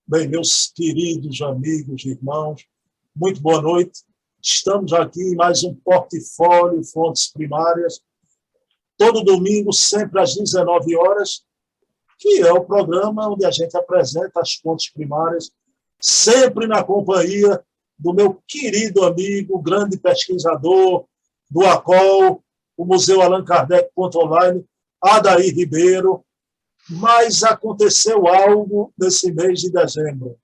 Bem, meus queridos amigos, irmãos, muito boa noite. Estamos aqui em mais um Portfólio Fontes Primárias, todo domingo, sempre às 19 horas, que é o programa onde a gente apresenta as fontes primárias, sempre na companhia do meu querido amigo, grande pesquisador do ACOL, o Museu Allan Kardec Online, Adair Ribeiro. Mas aconteceu algo nesse mês de dezembro.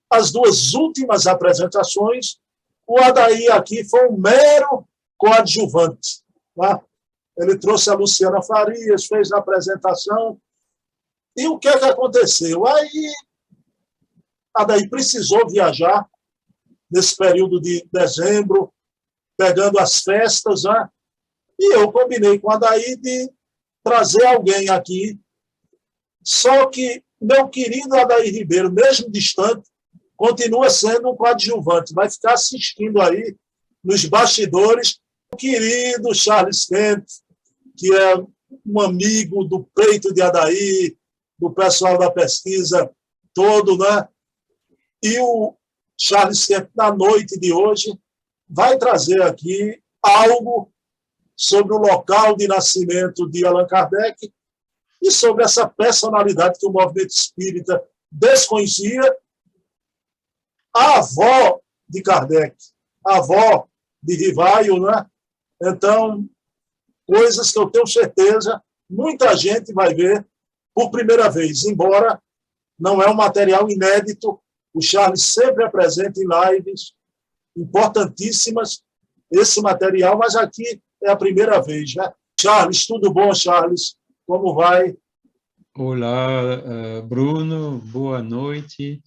As duas últimas apresentações, o Adair aqui foi um mero coadjuvante. Ele trouxe a Luciana Farias, fez a apresentação. E o que é que aconteceu? Aí, Adair precisou viajar nesse período de dezembro, pegando as festas, e eu combinei com a Adair de trazer alguém aqui, só que meu querido Adair Ribeiro, mesmo distante, continua sendo um coadjuvante, vai ficar assistindo aí nos bastidores o querido Charles Kemp, que é um amigo do peito de Adair, do pessoal da pesquisa todo, E o Charles Kemp, na noite de hoje, vai trazer aqui algo sobre o local de nascimento de Allan Kardec e sobre essa personalidade que o movimento espírita desconhecia, a avó de Kardec, a avó de Rivaio, Então, coisas que eu tenho certeza, muita gente vai ver por primeira vez, embora não é um material inédito, o Charles sempre apresenta em lives importantíssimas esse material, mas aqui é a primeira vez, Charles, tudo bom, Charles? Como vai? Olá, Bruno, boa noite.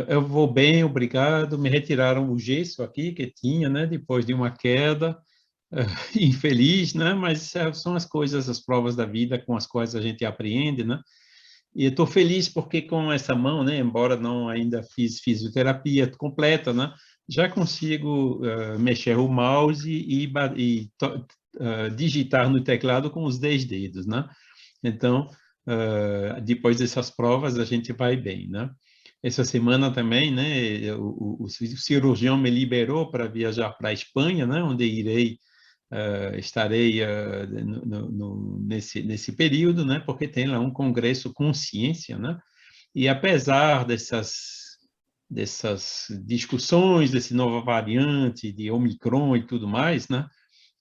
Eu vou bem, obrigado. Me retiraram o gesso aqui que tinha, depois de uma queda infeliz, mas são as coisas, as provas da vida com as quais a gente aprende, E eu estou feliz porque com essa mão, embora não ainda fiz fisioterapia completa, já consigo mexer o mouse e digitar no teclado com os 10 dedos, Então, depois dessas provas, a gente vai bem, Essa semana também, o cirurgião me liberou para viajar para a Espanha, onde estarei nesse período, porque tem lá um congresso Consciência, E apesar dessas discussões, dessa nova variante de Omicron e tudo mais,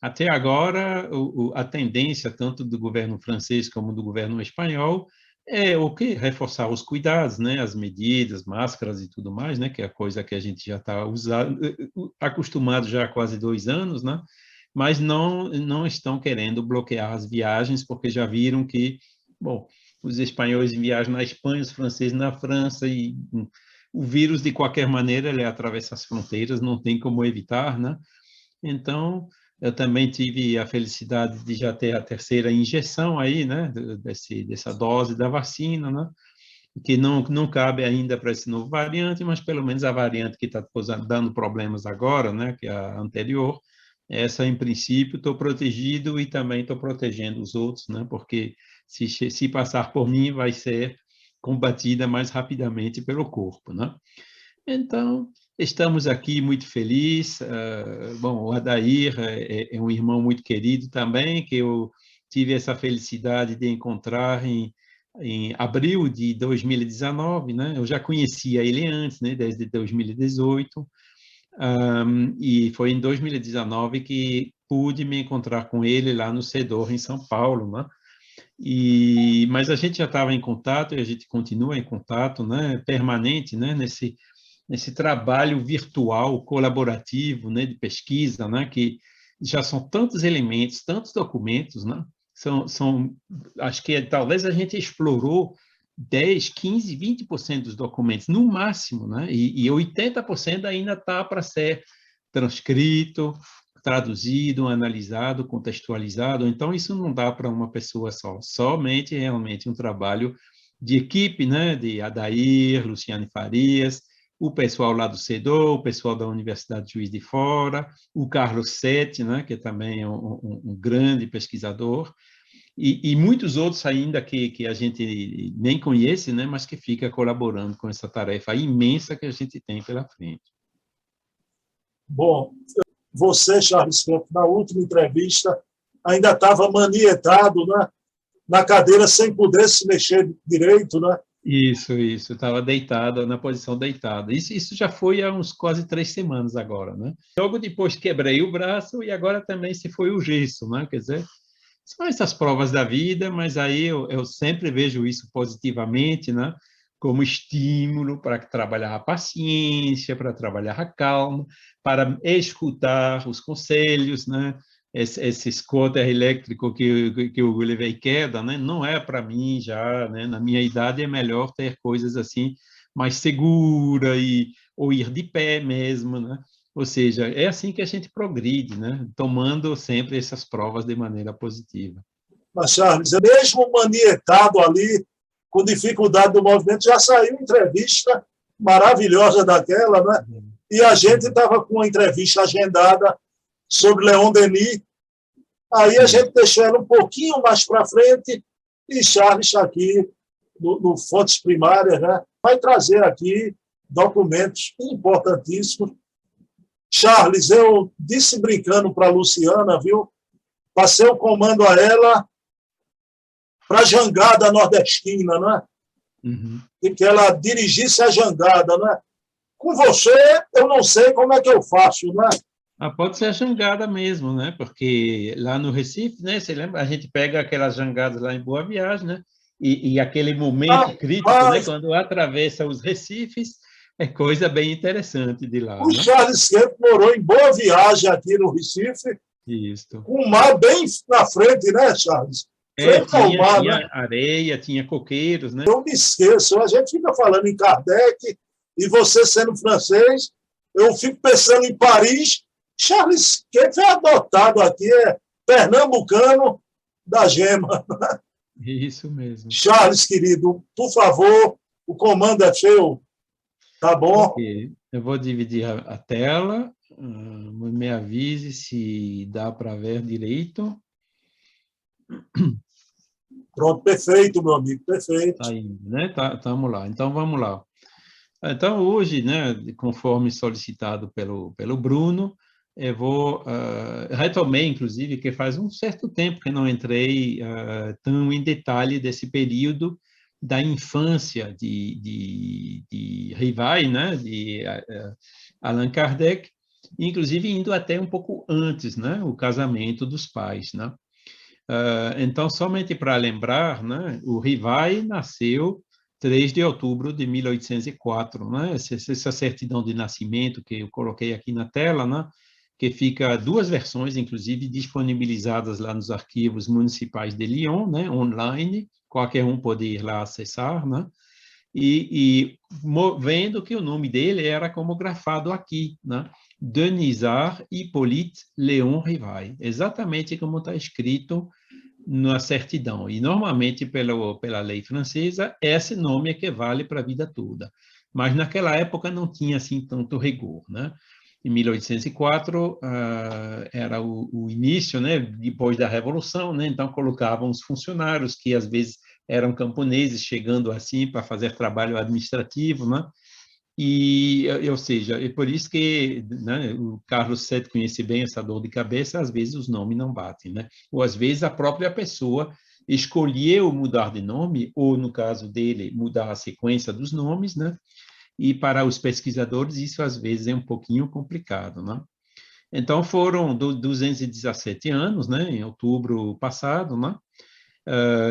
até agora a tendência tanto do governo francês como do governo espanhol é o quê? Reforçar os cuidados, as medidas, máscaras e tudo mais, que é a coisa que a gente já está acostumado já há quase 2 anos, mas não estão querendo bloquear as viagens, porque já viram que, os espanhóis viajam na Espanha, os franceses na França, e o vírus, de qualquer maneira, ele atravessa as fronteiras, não tem como evitar, Então, eu também tive a felicidade de já ter a terceira injeção aí, dessa dose da vacina, que não cabe ainda para esse novo variante, mas pelo menos a variante que está dando problemas agora, que é a anterior, essa, em princípio, estou protegido e também estou protegendo os outros, porque se passar por mim, vai ser combatida mais rapidamente pelo corpo, Então, estamos aqui muito felizes. O Adair é um irmão muito querido também, que eu tive essa felicidade de encontrar em abril de 2019, Eu já conhecia ele antes, desde 2018, e foi em 2019 que pude me encontrar com ele lá no CEDOR, em São Paulo, mas a gente já estava em contato e a gente continua em contato, permanente, nesse trabalho virtual, colaborativo, de pesquisa, que já são tantos elementos, tantos documentos, acho que talvez a gente explorou 10, 15, 20% dos documentos, no máximo, e 80% ainda está para ser transcrito, traduzido, analisado, contextualizado. Então, isso não dá para uma pessoa só, somente realmente um trabalho de equipe, de Adair, Luciane Farias, o pessoal lá do CEDOR, o pessoal da Universidade de Juiz de Fora, o Carlos Sete, que também é um grande pesquisador, e muitos outros ainda que a gente nem conhece, né, mas que fica colaborando com essa tarefa imensa que a gente tem pela frente. Bom, você, Charles Campos, na última entrevista, ainda estava manietado, né, na cadeira sem poder se mexer direito, né? Isso, estava deitado, na posição deitada. Isso já foi há uns quase 3 semanas agora, né? Logo depois quebrei o braço e agora também se foi o gesso, né? Quer dizer, são essas provas da vida, mas aí eu sempre vejo isso positivamente, né? Como estímulo para trabalhar a paciência, para trabalhar a calma, para escutar os conselhos, né? Esse scooter elétrico que eu levei queda, né? Não é para mim já, né? Na minha idade é melhor ter coisas assim mais segura ou ir de pé mesmo, né? Ou seja, é assim que a gente progride, né? Tomando sempre essas provas de maneira positiva. Mas, Charles, mesmo manietado ali, com dificuldade do movimento, já saiu entrevista maravilhosa daquela, né? E a gente estava com uma entrevista agendada sobre Leon Denis. Aí a gente deixou ela um pouquinho mais para frente e Charles está aqui no Fontes Primárias, né? Vai trazer aqui documentos importantíssimos. Charles, eu disse brincando para a Luciana, viu? Passei o comando a ela para a jangada nordestina, né? Uhum. E que ela dirigisse a jangada, né? Com você, eu não sei como é que eu faço, né? Pode ser a jangada mesmo, né? Porque lá no Recife, né? Você lembra? A gente pega aquelas jangadas lá em Boa Viagem, né? E aquele momento crítico, né? Quando atravessa os recifes, é coisa bem interessante de lá, o né? Charles Kemp morou em Boa Viagem aqui no Recife, Isso. com o mar bem na frente, né, Charles? Frente ao mar, tinha né? areia, tinha coqueiros, né? Eu me esqueço, a gente fica falando em Kardec, e você sendo francês, eu fico pensando em Paris. Charles Kemp é adotado aqui, é pernambucano da gema. Isso mesmo. Charles, querido, por favor, o comando é seu, tá bom? Ok, eu vou dividir a tela, me avise se dá para ver direito. Pronto, perfeito, meu amigo, perfeito. Tá indo, né? Tamo lá. Então, vamos lá. Então, hoje, né, conforme solicitado pelo Bruno, eu vou retomei, inclusive, que faz um certo tempo que não entrei tão em detalhe desse período da infância de Rivai, né, de Allan Kardec, inclusive indo até um pouco antes, né, o casamento dos pais, né. Então, somente para lembrar, né, o Rivai nasceu 3 de outubro de 1804, né? Essa certidão de nascimento que eu coloquei aqui na tela, né? Que fica 2 versões, inclusive, disponibilizadas lá nos arquivos municipais de Lyon, né? Online, qualquer um pode ir lá acessar, né? Vendo que o nome dele era como grafado aqui, né? Denisard Hippolyte Léon Rivai, exatamente como está escrito na certidão. E, normalmente, pela lei francesa, esse nome é que vale para a vida toda. Mas, naquela época, não tinha, assim, tanto rigor, né? Em 1804, era o início, né? Depois da Revolução, né? Então, colocavam os funcionários, que, às vezes, eram camponeses, chegando assim para fazer trabalho administrativo, né? Ou seja, é por isso que, né, o Carlos Sete conhece bem essa dor de cabeça, às vezes os nomes não batem, né? Ou às vezes a própria pessoa escolheu mudar de nome, ou no caso dele, mudar a sequência dos nomes, né? E para os pesquisadores isso às vezes é um pouquinho complicado, né? Então foram 217 anos, né? Em outubro passado, né?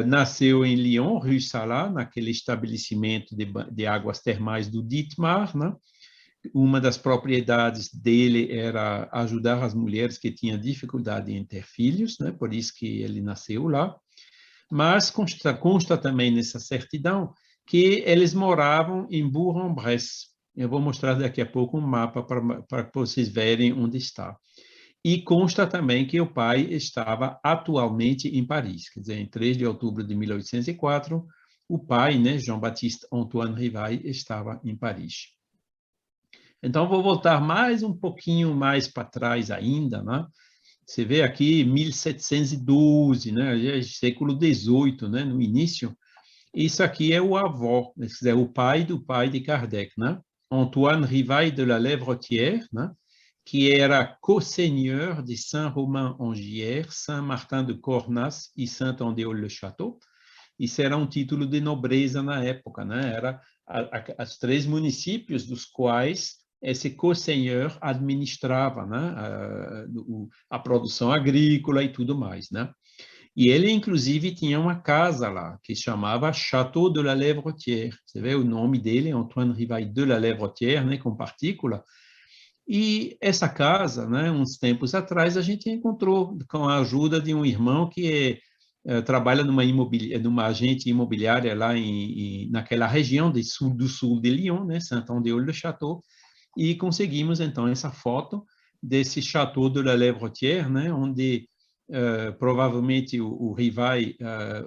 Nasceu em Lyon, Rue Salat, naquele estabelecimento de águas termais do Dietmar, né? Uma das propriedades dele era ajudar as mulheres que tinham dificuldade em ter filhos, né? Por isso que ele nasceu lá. Mas consta também nessa certidão que eles moravam em Bourg-en-Bresse. Eu vou mostrar daqui a pouco um mapa para vocês verem onde está. E consta também que o pai estava atualmente em Paris, quer dizer, em 3 de outubro de 1804, o pai, né, Jean-Baptiste Antoine Rivai, estava em Paris. Então, vou voltar mais um pouquinho mais para trás ainda, né? Você vê aqui 1712, né? Já é século XVIII, né? No início. Isso aqui é o avô, quer dizer, o pai do pai de Kardec, né? Antoine Rivaille de la Lèvretière, né? Que era co-seigneur de Saint-Romain-en-Giers, Saint-Martin de Cornas e Saint-Andéol-le-Château. Isso era um título de nobreza na época, né? Era os 3 municípios dos quais esse co-seigneur administrava, né? A produção agrícola e tudo mais, né? E ele, inclusive, tinha uma casa lá, que se chamava Château de la Lèvretière. Você vê o nome dele, Antoine Rivaille de la Lèvretière, né, com partícula. E essa casa, né, uns tempos atrás, a gente encontrou com a ajuda de um irmão que trabalha numa agente imobiliária lá naquela região do sul de Lyon, né, Saint-Andéol-le-Château, e conseguimos, então, essa foto desse Château de la Lèvretière, né, onde provavelmente o Rivaille,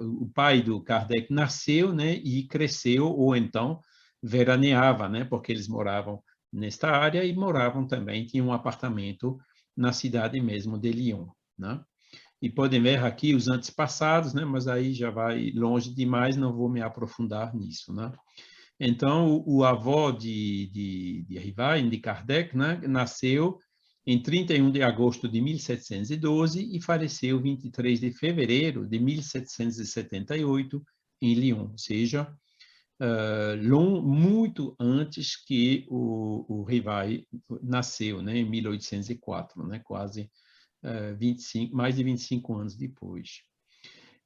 o pai do Kardec, nasceu, né, e cresceu, ou então veraneava, né, porque eles moravam nesta área e moravam também, tinham um apartamento na cidade mesmo de Lyon, né? E podem ver aqui os antepassados, né, mas aí já vai longe demais, não vou me aprofundar nisso, né? Então, o avô de Rivaille, de Kardec, né, nasceu em 31 de agosto de 1712 e faleceu 23 de fevereiro de 1778 em Lyon, ou seja, muito antes que o Rivaille nasceu, né, em 1804, né, quase 25, mais de 25 anos depois.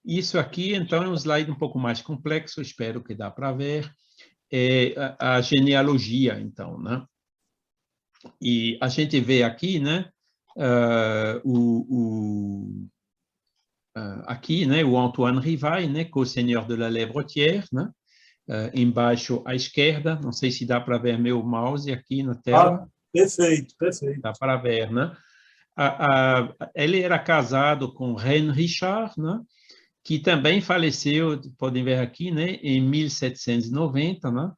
Isso aqui, então, é um slide um pouco mais complexo, espero que dá para ver, é a genealogia, então, né? E a gente vê aqui, né, aqui, né, o Antoine Rivaille, né, co-seigneur de la Lèvretière, né, embaixo à esquerda, não sei se dá para ver meu mouse aqui na tela. Perfeito, perfeito. Dá para ver, né? Ele era casado com Reine Richard, né, que também faleceu, podem ver aqui, né, em 1790, né?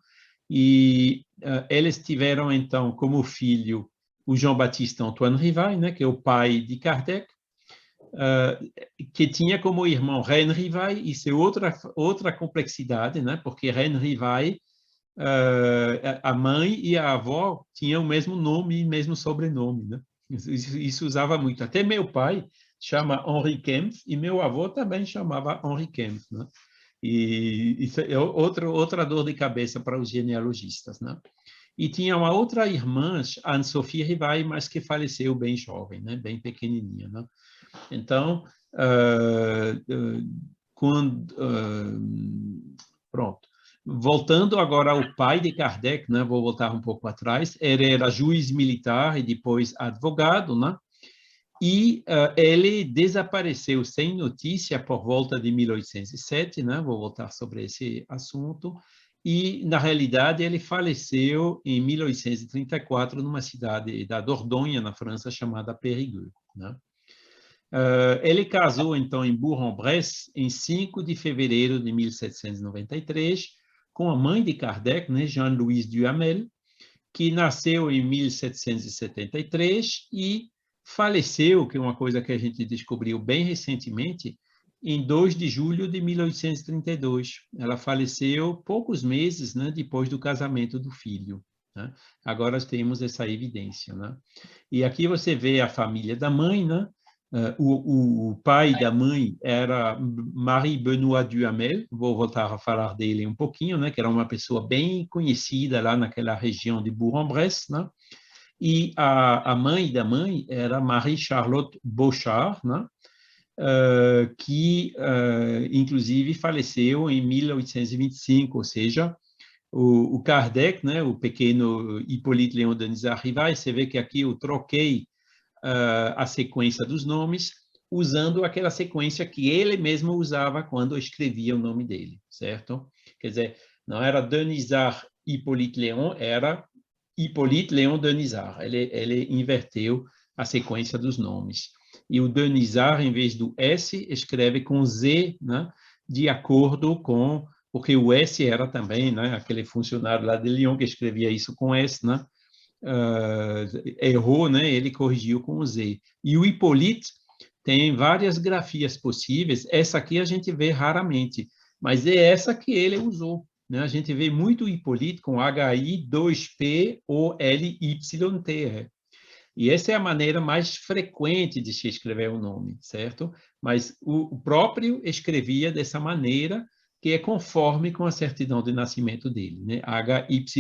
E eles tiveram, então, como filho o Jean-Baptiste Antoine Rivaille, né, que é o pai de Kardec, que tinha como irmão Reine Rivaille. Isso é outra complexidade, né, porque Reine Rivaille, a mãe e a avó tinham o mesmo nome e mesmo sobrenome, né? Isso usava muito. Até meu pai chama Henri Kempf e meu avô também chamava Henri Kempf, né? E isso é outra dor de cabeça para os genealogistas, né? E tinha uma outra irmã, Anne-Sophie Rivaille, mas que faleceu bem jovem, né? Bem pequenininha, né? Então, pronto. Voltando agora ao pai de Kardec, né? Vou voltar um pouco atrás. Ele era juiz militar e depois advogado, né? E ele desapareceu sem notícia por volta de 1807, né? Vou voltar sobre esse assunto. E, na realidade, ele faleceu em 1834 numa cidade da Dordogne, na França, chamada Périgueux, né? Ele casou, então, em Bourg-en-Bresse, em 5 de fevereiro de 1793, com a mãe de Kardec, né, Jeanne-Louise Duhamel, que nasceu em 1773 e faleceu, que é uma coisa que a gente descobriu bem recentemente, em 2 de julho de 1832. Ela faleceu poucos meses, né, depois do casamento do filho, né? Agora temos essa evidência, né? E aqui você vê a família da mãe, né? O pai da mãe era Marie-Benoît Duhamel, vou voltar a falar dele um pouquinho, né, que era uma pessoa bem conhecida lá naquela região de Bourg-en-Bresse, né? E a mãe da mãe era Marie-Charlotte Beauchard, né? Que, inclusive, faleceu em 1825, ou seja, o Kardec, né, o pequeno Hippolyte Léon Denisard Rivaille, você vê que aqui eu troquei a sequência dos nomes, usando aquela sequência que ele mesmo usava quando escrevia o nome dele, certo? Quer dizer, não era Denisard Hippolyte Léon, era Hippolyte Léon Denisard. Ele inverteu a sequência dos nomes. E o Denisard, em vez do S, escreve com Z, né? De acordo com... Porque o S era também, né? Aquele funcionário lá de Lyon que escrevia isso com S, né? Errou, né? Ele corrigiu com o Z. E o Hippolyte tem várias grafias possíveis. Essa aqui a gente vê raramente, mas é essa que ele usou, né? A gente vê muito Hipólite com H-I-2-P-O-L-Y-T-E. E essa é a maneira mais frequente de se escrever o nome, certo? Mas o próprio escrevia dessa maneira, que é conforme com a certidão de nascimento dele, né? H-Y-P-O-L-I-T-E,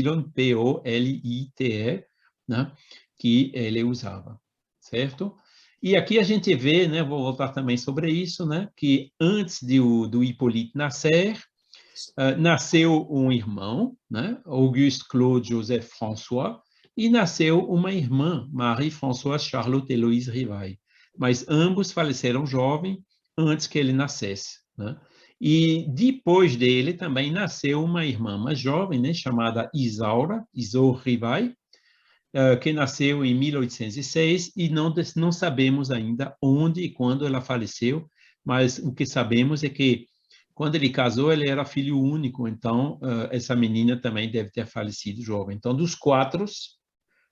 né? Que ele usava, certo? E aqui a gente vê, né? Vou voltar também sobre isso, né? Que antes do Hipólite nascer, nasceu um irmão, né? Auguste Claude Joseph François, e nasceu uma irmã, Marie-Françoise Charlotte Héloïse Rivail. Mas ambos faleceram jovens antes que ele nascesse, né? E depois dele também nasceu uma irmã mais jovem, né, chamada Isaura Rivail, que nasceu em 1806 e não sabemos ainda onde e quando ela faleceu, mas o que sabemos é que quando ele casou, ele era filho único, então essa menina também deve ter falecido jovem. Então, dos quatro,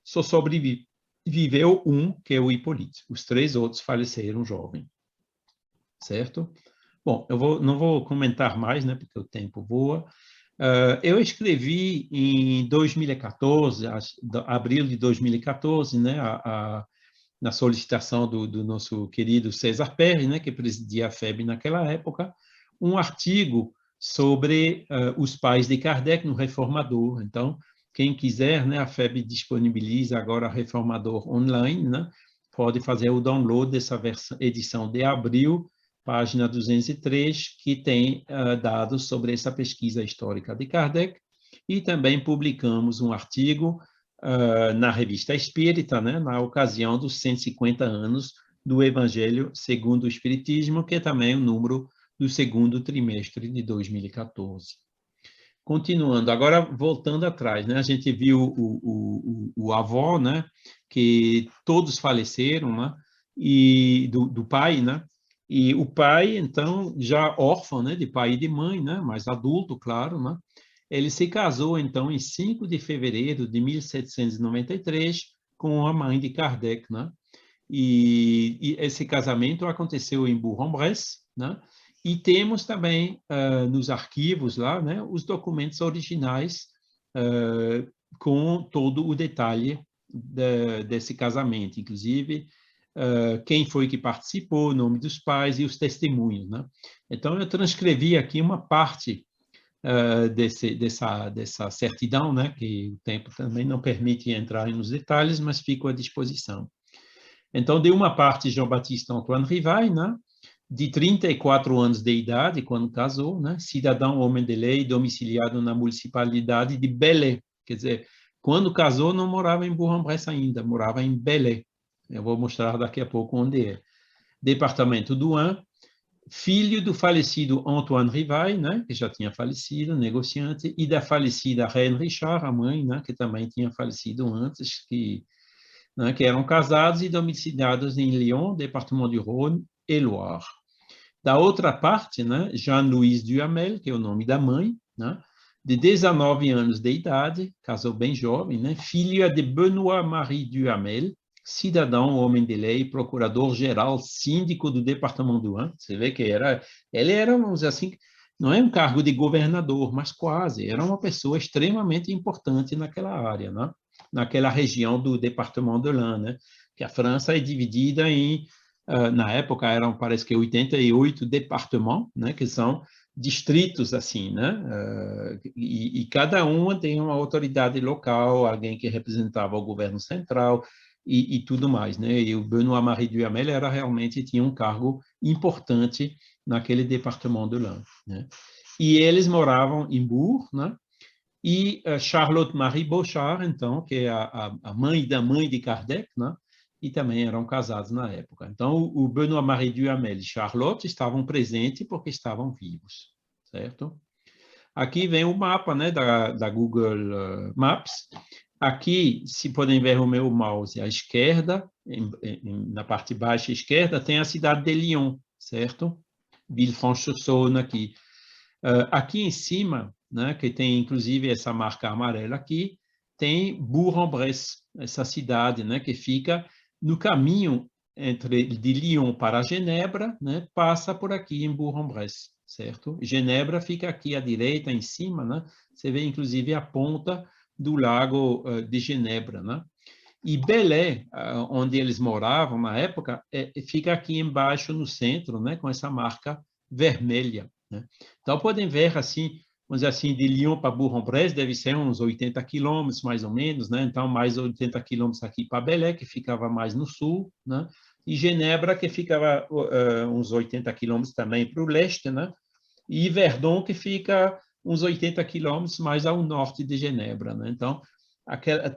só sobreviveu um, que é o Hipólite. Os três outros faleceram jovens, certo? Bom, não vou comentar mais, né, porque o tempo voa. Eu escrevi em 2014, abril de 2014, né, na solicitação do nosso querido César Perry, né, que presidia a FEB naquela época, um artigo sobre os pais de Kardec no Reformador. Então, quem quiser, né, a FEB disponibiliza agora Reformador online, né, pode fazer o download dessa edição de abril, página 203, que tem dados sobre essa pesquisa histórica de Kardec, e também publicamos um artigo na Revista Espírita, né, na ocasião dos 150 anos do Evangelho segundo o Espiritismo, que é também o número do segundo trimestre de 2014. Continuando, agora voltando atrás, né, a gente viu o avô, né, que todos faleceram, né, e do pai, né, e o pai, então, já órfão, né, de pai e de mãe, né, mas adulto, claro, né, ele se casou, então, em 5 de fevereiro de 1793 com a mãe de Kardec, né, e esse casamento aconteceu em Bourg-en-Bresse, né, e temos também nos arquivos lá, né, os documentos originais com todo o detalhe desse casamento, inclusive quem foi que participou, o nome dos pais e os testemunhos, né? Então, eu transcrevi aqui uma parte dessa certidão, né, que o tempo também não permite entrar nos detalhes, mas fico à disposição. Então, de uma parte, Jean-Baptiste Antoine Rivail, né, de 34 anos de idade, quando casou, né, cidadão homem de lei, domiciliado na municipalidade de Belém. Quer dizer, quando casou, não morava em Bourg-en-Bresse ainda, morava em Belém. Eu vou mostrar daqui a pouco onde é. Departamento do Ain, filho do falecido Antoine Rivail, né, que já tinha falecido, negociante, e da falecida Reine Richard, a mãe, né, que também tinha falecido antes, que eram casados e domiciliados em Lyon, departamento do Rhône e Loire. Da outra parte, né, Jean-Louis Duhamel, que é o nome da mãe, né, de 19 anos de idade, casou bem jovem, né, filha de Benoît-Marie Duhamel, cidadão, homem de lei, procurador-geral, síndico do departamento do Ain. Você vê que ele era, vamos dizer assim, não é um cargo de governador, mas quase, era uma pessoa extremamente importante naquela área, né? Naquela região do departamento de l'Ain, né? Que a França é dividida em, na época eram, parece que 88 departamentos, né? Que são distritos assim, né? E cada uma tem uma autoridade local, alguém que representava o governo central e tudo mais, né? E o Benoît-Marie Duhamel era realmente tinha um cargo importante naquele departamento de l'Ain, né? E eles moravam em Bourg, né? E Charlotte Marie Beauchard, então, que é a mãe da mãe de Kardec, né? E também eram casados na época. Então, o Benoît-Marie Duhamel e Charlotte estavam presentes porque estavam vivos, certo? Aqui vem o mapa, né, da Google Maps. Aqui, se podem ver o meu mouse à esquerda, na parte baixa esquerda, tem a cidade de Lyon, certo? Villefranche-sur-Saône aqui. Aqui em cima, né, que tem inclusive essa marca amarela aqui, tem Bourg-en-Bresse, essa cidade, né, que fica no caminho de Lyon para Genebra, né, passa por aqui em Bourg-en-Bresse, certo? Genebra fica aqui à direita, em cima, né? Você vê, inclusive, a ponta do lago de Genebra, né? E Belém, onde eles moravam na época, fica aqui embaixo, no centro, né, com essa marca vermelha, né? Então, podem ver, assim, vamos dizer assim, de Lyon para Bourg-en-Bresse deve ser uns 80 quilômetros, mais ou menos, né? Então, mais 80 quilômetros aqui para Belém, que ficava mais no sul, né? E Genebra, que ficava uns 80 quilômetros também para o leste, né? E Verdun, que fica uns 80 quilômetros mais ao norte de Genebra, né? Então,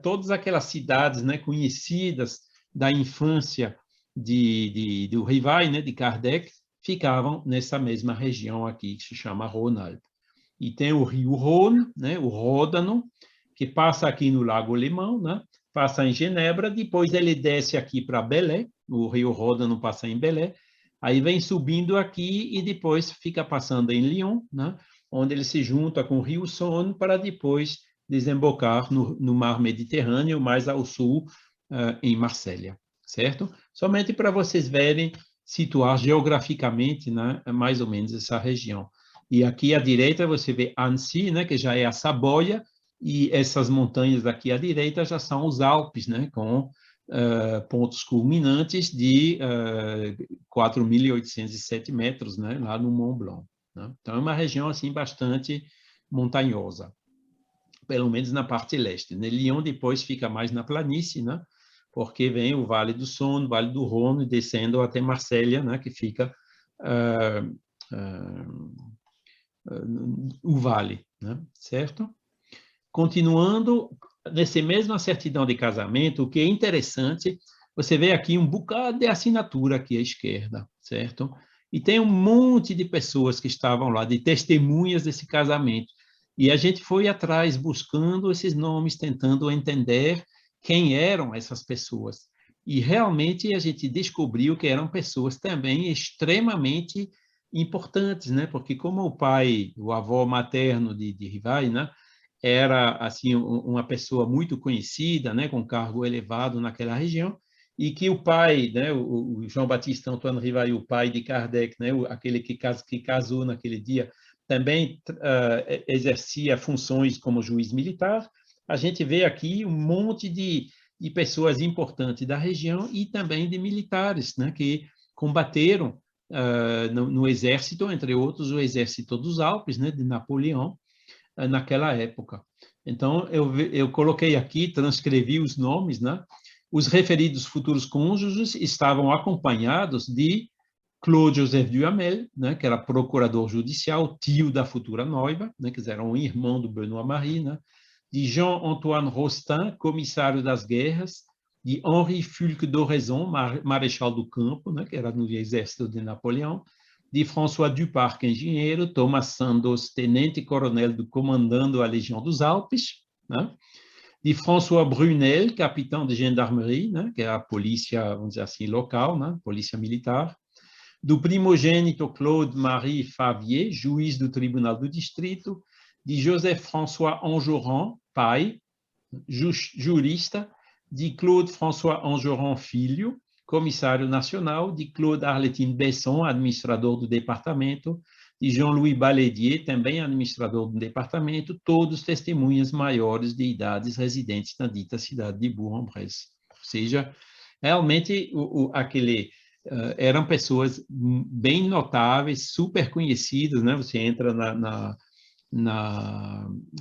todas aquelas cidades, né, conhecidas da infância do Rivai, né, de Kardec, ficavam nessa mesma região aqui, que se chama Rhône-Alpes. E tem o rio Rhône, né, o Ródano, que passa aqui no Lago Lemão, né, passa em Genebra, depois ele desce aqui para Belém, o rio Ródano passa em Belém, aí vem subindo aqui e depois fica passando em Lyon, né, onde ele se junta com o rio Saône para depois desembocar no mar Mediterrâneo, mais ao sul, em Marsella, certo? Somente para vocês verem, situar geograficamente, né, mais ou menos essa região. E aqui à direita você vê Annecy, né, que já é a Saboia, e essas montanhas aqui à direita já são os Alpes, né, com pontos culminantes de 4.807 metros, né, lá no Mont Blanc, né? Então, é uma região assim bastante montanhosa, pelo menos na parte leste, né? Lyon depois fica mais na planície, né? Porque vem o Vale do Saône, o Vale do Rhône, descendo até Marselha, né? Que fica o vale, né? Certo? Continuando, nessa mesma certidão de casamento, o que é interessante, você vê aqui um bocado de assinatura aqui à esquerda, certo? E tem um monte de pessoas que estavam lá, de testemunhas desse casamento. E a gente foi atrás buscando esses nomes, tentando entender quem eram essas pessoas. E realmente a gente descobriu que eram pessoas também extremamente importantes, né? Porque como o pai, o avô materno de Rivai, né, era assim uma pessoa muito conhecida, né, com cargo elevado naquela região, e que o pai, né, o João Batista Antoine Rivai, o pai de Kardec, né, aquele que casou naquele dia, também exercia funções como juiz militar. A gente vê aqui um monte de pessoas importantes da região e também de militares, né, que combateram no exército, entre outros, o exército dos Alpes, né, de Napoleão, naquela época. Então, eu coloquei aqui, transcrevi os nomes, né? Os referidos futuros cônjuges estavam acompanhados de Claude Joseph Duhamel, né, que era procurador judicial, tio da futura noiva, né, que era um irmão do Benoît-Marie, né, de Jean-Antoine Rostand, comissário das guerras, de Henri Fulques d'Oraison, marechal do campo, né, que era no exército de Napoleão, de François Duparc, engenheiro, Thomas Sandoz, tenente-coronel do comandando a Legião dos Alpes, né, de François Brunel, capitão de gendarmerie, né, que é a polícia, vamos dizer assim, local, né, polícia militar, do primogênito Claude-Marie Favier, juiz do Tribunal do Distrito, de Joseph-François Enjolras, pai, jurista, de Claude-François Enjolras Filho, comissário nacional, de Claude Arletine Besson, administrador do departamento, de Jean-Louis Baledier, também administrador do departamento, todos testemunhas maiores de idades residentes na dita cidade de Bourg-en-Bresse. Ou seja, realmente eram pessoas bem notáveis, super conhecidas, né? Você entra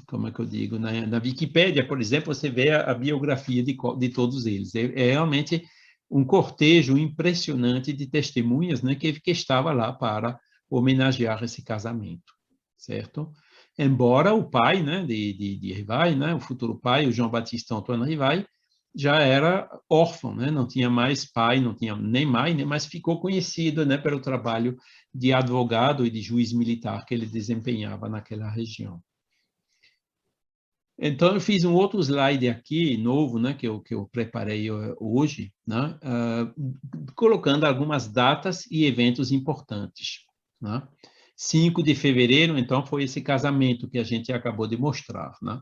como é que eu digo, na Wikipédia, por exemplo, você vê a biografia de todos eles. É realmente um cortejo impressionante de testemunhas, né, que estava lá para homenagear esse casamento, certo? Embora o pai, né, de Rivai, né, o futuro pai, o João Batista Antoine Rivai, já era órfão, né, não tinha mais pai, não tinha nem mãe, né, mas ficou conhecido, né, pelo trabalho de advogado e de juiz militar que ele desempenhava naquela região. Então, eu fiz um outro slide aqui, novo, né, que eu preparei hoje, né, colocando algumas datas e eventos importantes, né? 5 de fevereiro, então, foi esse casamento que a gente acabou de mostrar, né?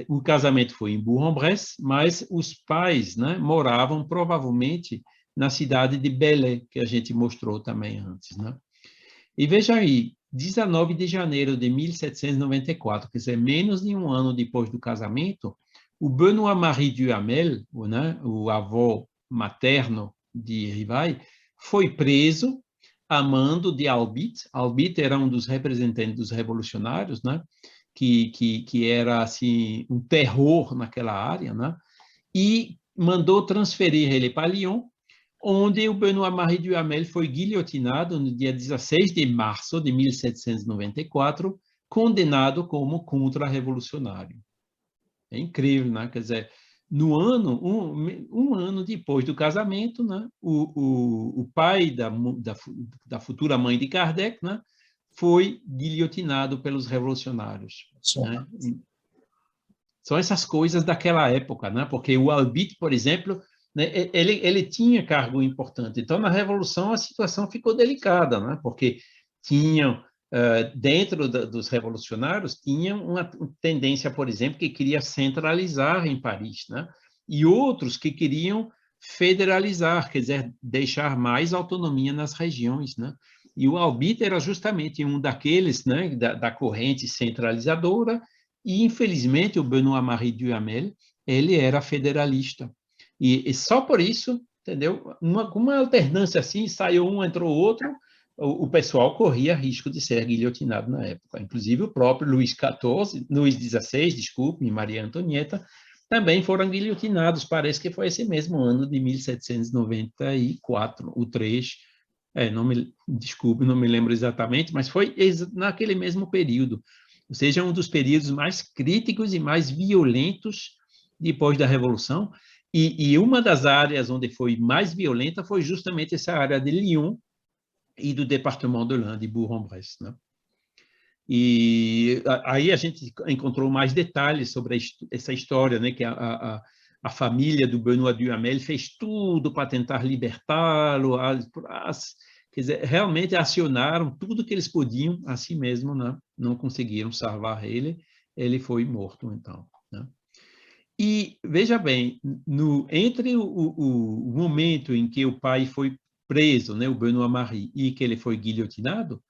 O casamento foi em Bourg-en-Bresse, mas os pais, né, moravam provavelmente na cidade de Belém, que a gente mostrou também antes, né? E veja aí, 19 de janeiro de 1794, quer dizer, menos de um ano depois do casamento, o Benoît-Marie Duhamel, né, o avô materno de Rivail, foi preso a mando de Albite. Albite era um dos representantes dos revolucionários, né, que era assim um terror naquela área, né, e mandou transferir ele para Lyon, onde o Benoît-Marie Duhamel foi guilhotinado no dia 16 de março de 1794, condenado como contra-revolucionário. É incrível, né? Quer dizer, no ano, um ano depois do casamento, né, o pai da futura mãe de Kardec, né, foi guilhotinado pelos revolucionários. Né? São essas coisas daquela época, né? Porque o Albite, por exemplo, né, ele tinha cargo importante. Então, na Revolução, a situação ficou delicada, né? Porque tinham, dentro dos revolucionários, tinham uma tendência, por exemplo, que queria centralizar em Paris, né? E outros que queriam federalizar, quer dizer, deixar mais autonomia nas regiões, né? E o Albite era justamente um daqueles, né, da corrente centralizadora. E, infelizmente, o Benoît-Marie Duhamel, ele era federalista. E só por isso, entendeu? Uma alternância assim, saiu um, entrou outro, o pessoal corria risco de ser guilhotinado na época. Inclusive, o próprio Luís XVI, desculpe, e Maria Antonieta, também foram guilhotinados. Parece que foi esse mesmo ano de 1794, o 3. Desculpe, não me lembro exatamente, mas foi naquele mesmo período. Ou seja, um dos períodos mais críticos e mais violentos depois da Revolução. E uma das áreas onde foi mais violenta foi justamente essa área de Lyon e do Departement de l'Ain, de Bourg-en-Bresse, né? E aí a gente encontrou mais detalhes sobre essa história, né? Que a família do Benoît Duhamel fez tudo para tentar libertá-lo, quer dizer, realmente acionaram tudo que eles podiam, assim mesmo, né? Não conseguiram salvar ele, ele foi morto, então. Né? E, veja bem, entre o momento em que o pai foi preso, né, o Benoît-Marie, e que ele foi guilhotinado,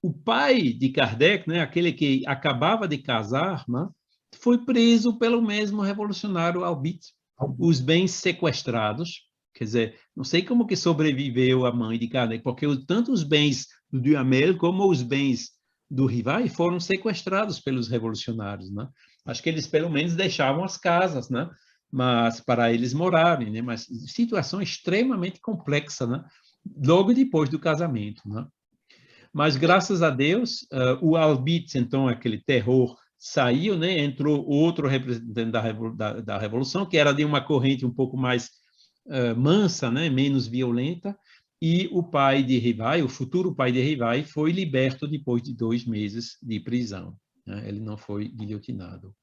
o pai de Kardec, né, aquele que acabava de casar, né, foi preso pelo mesmo revolucionário Albite. Os bens sequestrados, quer dizer, não sei como que sobreviveu a mãe de Kardec, porque tanto os bens do Duhamel como os bens do Rivail foram sequestrados pelos revolucionários, né? Acho que eles pelo menos deixavam as casas, né? Mas para eles morarem, né? Mas situação extremamente complexa, né? Logo depois do casamento, né? Mas graças a Deus, o Albite, então aquele terror saiu, né? Entrou outro representante da Revolução, que era de uma corrente um pouco mais mansa, né? Menos violenta, e o pai de Rivail, o futuro pai de Rivail, foi liberto depois de 2 meses de prisão. Né? Ele não foi guilhotinado.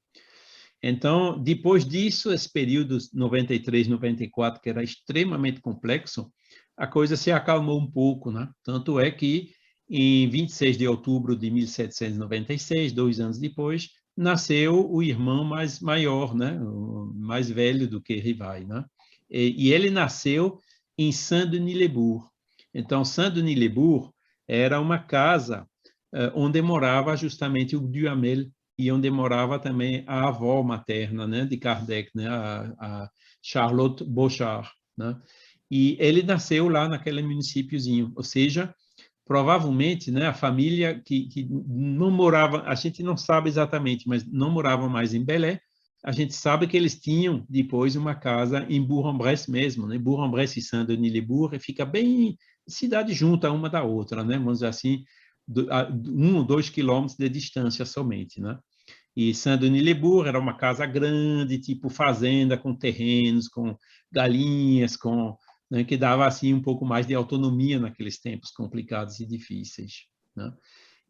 Então, depois disso, esse período 93, 94, que era extremamente complexo, a coisa se acalmou um pouco, né? Tanto é que em 26 de outubro de 1796, 2 anos depois, nasceu o irmão maior, né? O mais velho do que Rivail, né? E ele nasceu em Saint-Denis-les-Bourgs. Então, Saint-Denis-les-Bourgs era uma casa onde morava justamente o Duhamel e onde morava também a avó materna, né, de Kardec, né, a Charlotte Bochart, né? E ele nasceu lá naquele municípiozinho, ou seja, provavelmente, né, a família que não morava, a gente não sabe exatamente, mas não morava mais em Belém. A gente sabe que eles tinham depois uma casa em Bourg-en-Bresse mesmo, né? Bourg-en-Bresse e Saint-Denis-les-Bourgs, fica bem cidade junta uma da outra, né? Vamos dizer assim, 1 ou 2 quilômetros de distância somente, né? E Saint-Denis-les-Bourgs era uma casa grande, tipo fazenda, com terrenos, com galinhas, né, que dava assim um pouco mais de autonomia naqueles tempos complicados e difíceis. Né?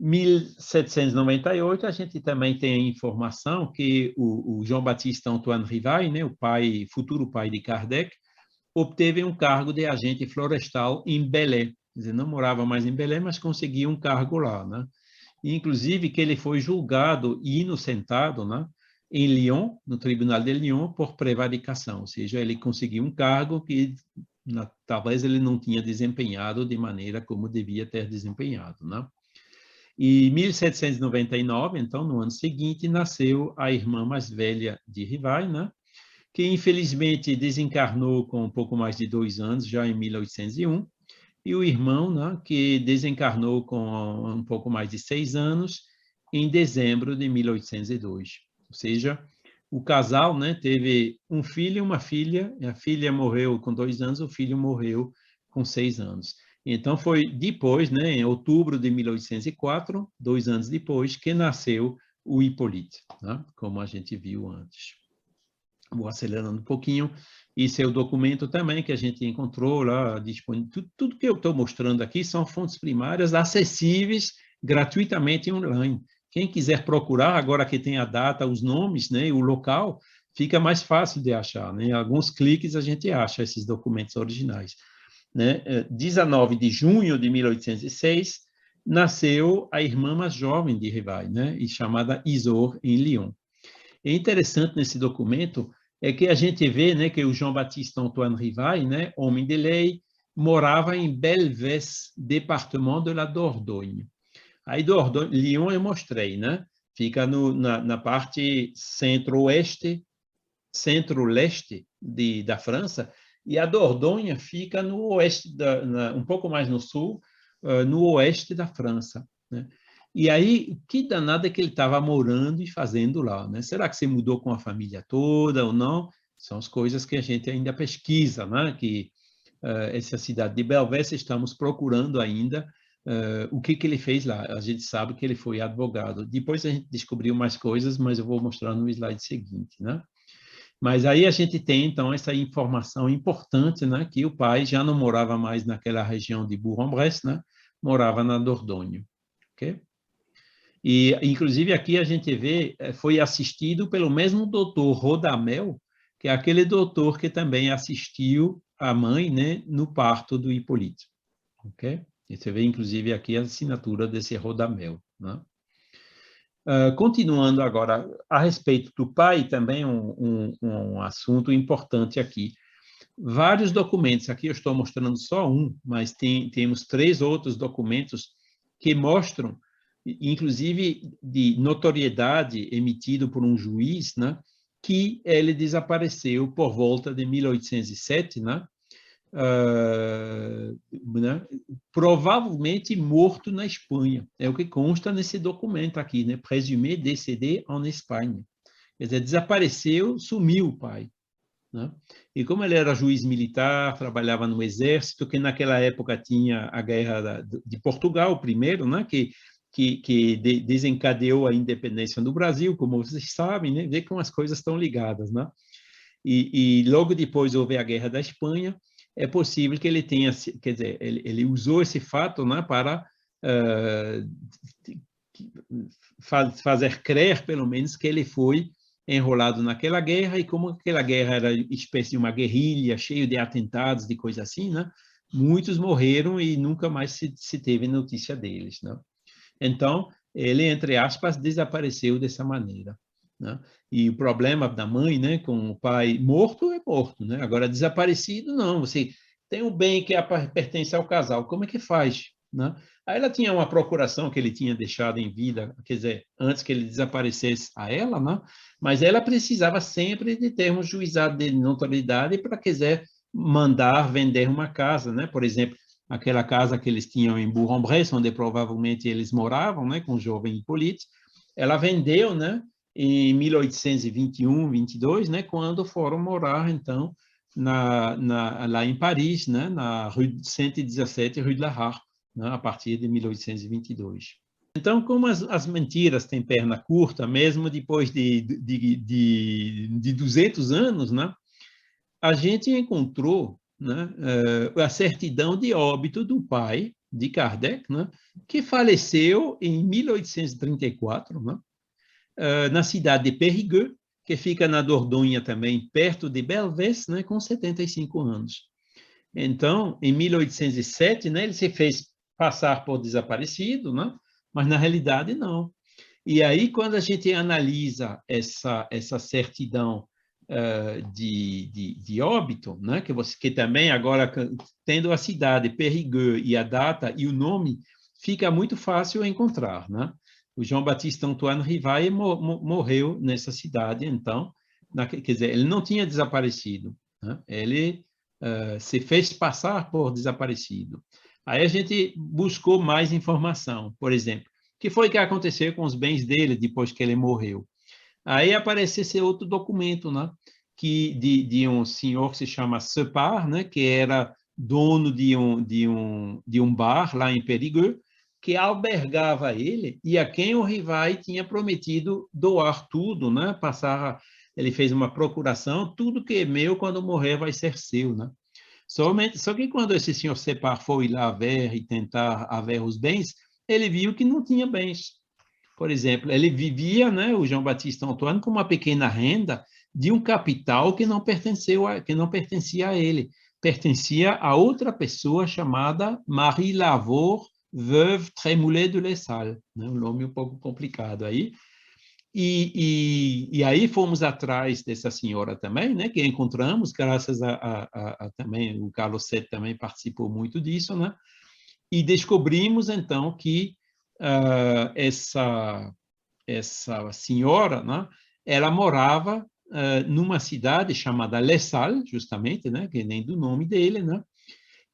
Em 1798, a gente também tem a informação que o João Batista Antoine Rivail, né, futuro pai de Kardec, obteve um cargo de agente florestal em Belém. Quer dizer, não morava mais em Belém, mas conseguia um cargo lá, né? Inclusive que ele foi julgado e inocentado, né, em Lyon, no Tribunal de Lyon, por prevaricação, ou seja, ele conseguiu um cargo que talvez ele não tinha desempenhado de maneira como devia ter desempenhado, né? E em 1799, então, no ano seguinte, nasceu a irmã mais velha de Rivai, né? Que infelizmente desencarnou com um pouco mais de 2 anos, já em 1801, e o irmão, né, que desencarnou com um pouco mais de 6 anos, em dezembro de 1802. Ou seja, o casal, né, teve um filho e uma filha, a filha morreu com 2 anos, o filho morreu com 6 anos. Então, foi depois, né, em outubro de 1804, 2 anos depois, que nasceu o Hippolyte, né, como a gente viu antes. Vou acelerando um pouquinho. Isso é o documento também que a gente encontrou lá, disponível. Tudo que eu estou mostrando aqui são fontes primárias acessíveis gratuitamente online. Quem quiser procurar, agora que tem a data, os nomes, né, o local, fica mais fácil de achar. Né? Em alguns cliques a gente acha esses documentos originais. Né? 19 de junho de 1806, nasceu a irmã mais jovem de Rivai, né, e chamada Isaure, em Lyon. É interessante nesse documento é que a gente vê, né, que o Jean-Baptiste Antoine Rivai, né, homem de lei, morava em Belvès, département de la Dordogne. Aí Dordogne, Lyon eu mostrei, né? Fica na parte centro-oeste, centro-leste da França, e a Dordogne fica no oeste, um pouco mais no sul, no oeste da França, né? E aí, que danada é que ele estava morando e fazendo lá, né? Será que se mudou com a família toda ou não? São as coisas que a gente ainda pesquisa, né? Que essa cidade de Belvès, estamos procurando ainda o que ele fez lá. A gente sabe que ele foi advogado. Depois a gente descobriu mais coisas, mas eu vou mostrar no slide seguinte, né? Mas aí a gente tem, então, essa informação importante, né? Que o pai já não morava mais naquela região de Bourg-en-Bresse, né? Morava na Dordogne, ok? E, inclusive, aqui a gente vê, foi assistido pelo mesmo doutor Rodamel, que é aquele doutor que também assistiu a mãe, né, no parto do Hippolyte. Ok? E você vê, inclusive, aqui a assinatura desse Rodamel. Né? Continuando agora, a respeito do pai, também um assunto importante aqui. Vários documentos, aqui eu estou mostrando só um, mas temos 3 outros documentos que mostram, inclusive de notoriedade emitido por um juiz, né, que ele desapareceu por volta de 1807, né, né, provavelmente morto na Espanha. É o que consta nesse documento aqui, né, présumé décédé en Espagne. Quer dizer, desapareceu, sumiu o pai. Né? E como ele era juiz militar, trabalhava no exército, que naquela época tinha a guerra de Portugal, primeiro, né? que desencadeou a independência do Brasil, como vocês sabem, né? Vê como as coisas estão ligadas. Né? E logo depois houve a guerra da Espanha, é possível que ele tenha, quer dizer, ele usou esse fato, né, para fazer crer, pelo menos, que ele foi enrolado naquela guerra, e como aquela guerra era espécie de uma guerrilha, cheio de atentados, de coisa assim, né? Muitos morreram e nunca mais se teve notícia deles, né? Então, ele, entre aspas, desapareceu dessa maneira, né? E o problema da mãe, né, com o pai morto é morto, né? Agora, desaparecido, não. Você tem um bem que pertence ao casal, como é que faz, né? Aí ela tinha uma procuração que ele tinha deixado em vida, quer dizer, antes que ele desaparecesse a ela, né? Mas ela precisava sempre de ter um juizado de notoriedade para quiser mandar vender uma casa, né? Por exemplo, aquela casa que eles tinham em Bourg-en-Bresse, onde provavelmente eles moravam, né, com o jovem Hippolyte, ela vendeu, né, em 1821, 22, né, quando foram morar, então, lá em Paris, né, na rue 117, Rue de la Harpe, né, a partir de 1822. Então, como as mentiras têm perna curta, mesmo depois de 200 anos, né, a gente encontrou, né, a certidão de óbito do pai de Kardec, né, que faleceu em 1834, né, na cidade de Périgueux, que fica na Dordogne também, perto de Belvès, né, com 75 anos. Então, em 1807, né, ele se fez passar por desaparecido, né, mas na realidade não. E aí, quando a gente analisa essa certidão de óbito, né? Que também agora, tendo a cidade, Périgueux e a data e o nome, fica muito fácil encontrar, né? O João Batista Antoine Rivaille morreu nessa cidade, então, quer dizer, ele não tinha desaparecido, né? Ele se fez passar por desaparecido. Aí a gente buscou mais informação, por exemplo, o que foi que aconteceu com os bens dele depois que ele morreu? Aí apareceu esse outro documento, né? De um senhor que se chama Separ, né? Que era dono de um bar lá em Périgueux, que albergava ele e a quem o Rivaille tinha prometido doar tudo, né? Ele fez uma procuração, tudo que é meu, quando morrer, vai ser seu, né? Só que quando esse senhor Separ foi lá ver e tentar haver os bens, ele viu que não tinha bens. Por exemplo, ele vivia, né, o João Batista Antoine, com uma pequena renda de um capital que não pertencia a ele, pertencia a outra pessoa chamada Marie Lavour, veuve Trémoulet de Lessal, né, um nome um pouco complicado aí. E aí fomos atrás dessa senhora também, né, que encontramos, graças a também, o Carlos Sete também participou muito disso, né, e descobrimos, então, que essa senhora, né, ela morava numa cidade chamada Les Salles, justamente, né, que nem do nome dele, né,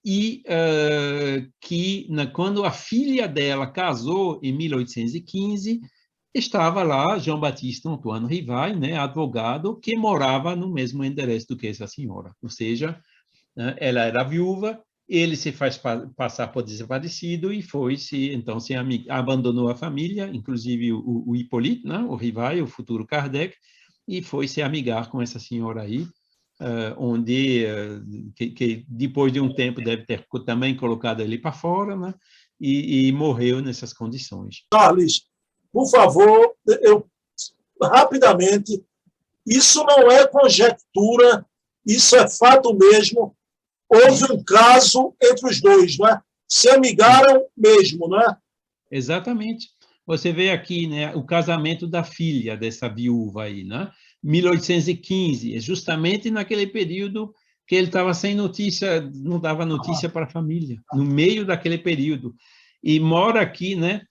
e quando a filha dela casou em 1815, estava lá João Batista Antoine Rivaille, né, advogado, que morava no mesmo endereço do que essa senhora. Ou seja, né, ela era viúva, ele se faz passar por desaparecido e então abandonou a família, inclusive o Hippolyte, né, o Rivaille, o futuro Kardec, e foi se amigar com essa senhora aí, que depois de um tempo deve ter também colocado ele para fora, né, e morreu nessas condições. Carlos, por favor, rapidamente, isso não é conjectura, isso é fato mesmo. Houve um caso entre os dois, não é? Se amigaram mesmo, não é? Exatamente. Você vê aqui, né, o casamento da filha dessa viúva aí, né? 1815, é justamente naquele período que ele estava sem notícia, não dava notícia para a família, no meio daquele período. E mora aqui, né,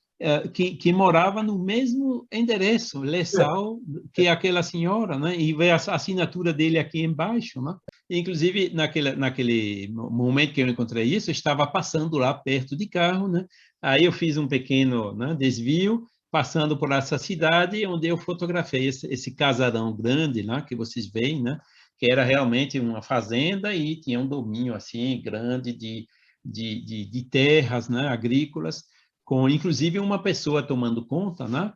que morava no mesmo endereço, Lessal, que aquela senhora, né? E vê a assinatura dele aqui embaixo, né? Inclusive, naquele momento que eu encontrei isso, eu estava passando lá perto de carro, né? Aí eu fiz um pequeno, né, desvio, passando por essa cidade, onde eu fotografei esse casarão grande, né, que vocês veem, né, que era realmente uma fazenda e tinha um domínio assim grande de terras, né, agrícolas, com inclusive uma pessoa tomando conta, né,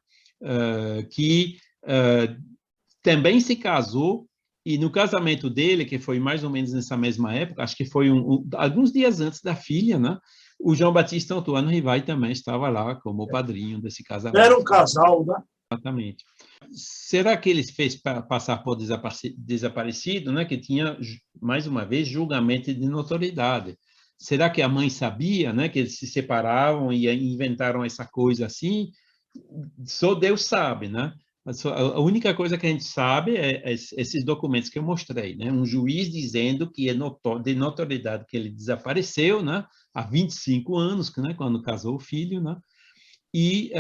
que também se casou, e no casamento dele, que foi mais ou menos nessa mesma época, acho que foi alguns dias antes da filha, né, o João Batista Antoine Rivaille também estava lá como padrinho desse casamento. Era um casal, né? Exatamente. Será que ele fez passar por desaparecido, né? Que tinha, mais uma vez, julgamento de notoriedade. Será que a mãe sabia, né? Que eles se separavam e inventaram essa coisa assim? Só Deus sabe, né? A única coisa que a gente sabe é esses documentos que eu mostrei, né? Um juiz dizendo que é de notoriedade que ele desapareceu, né? Há 25 anos, né? Quando casou o filho, né? E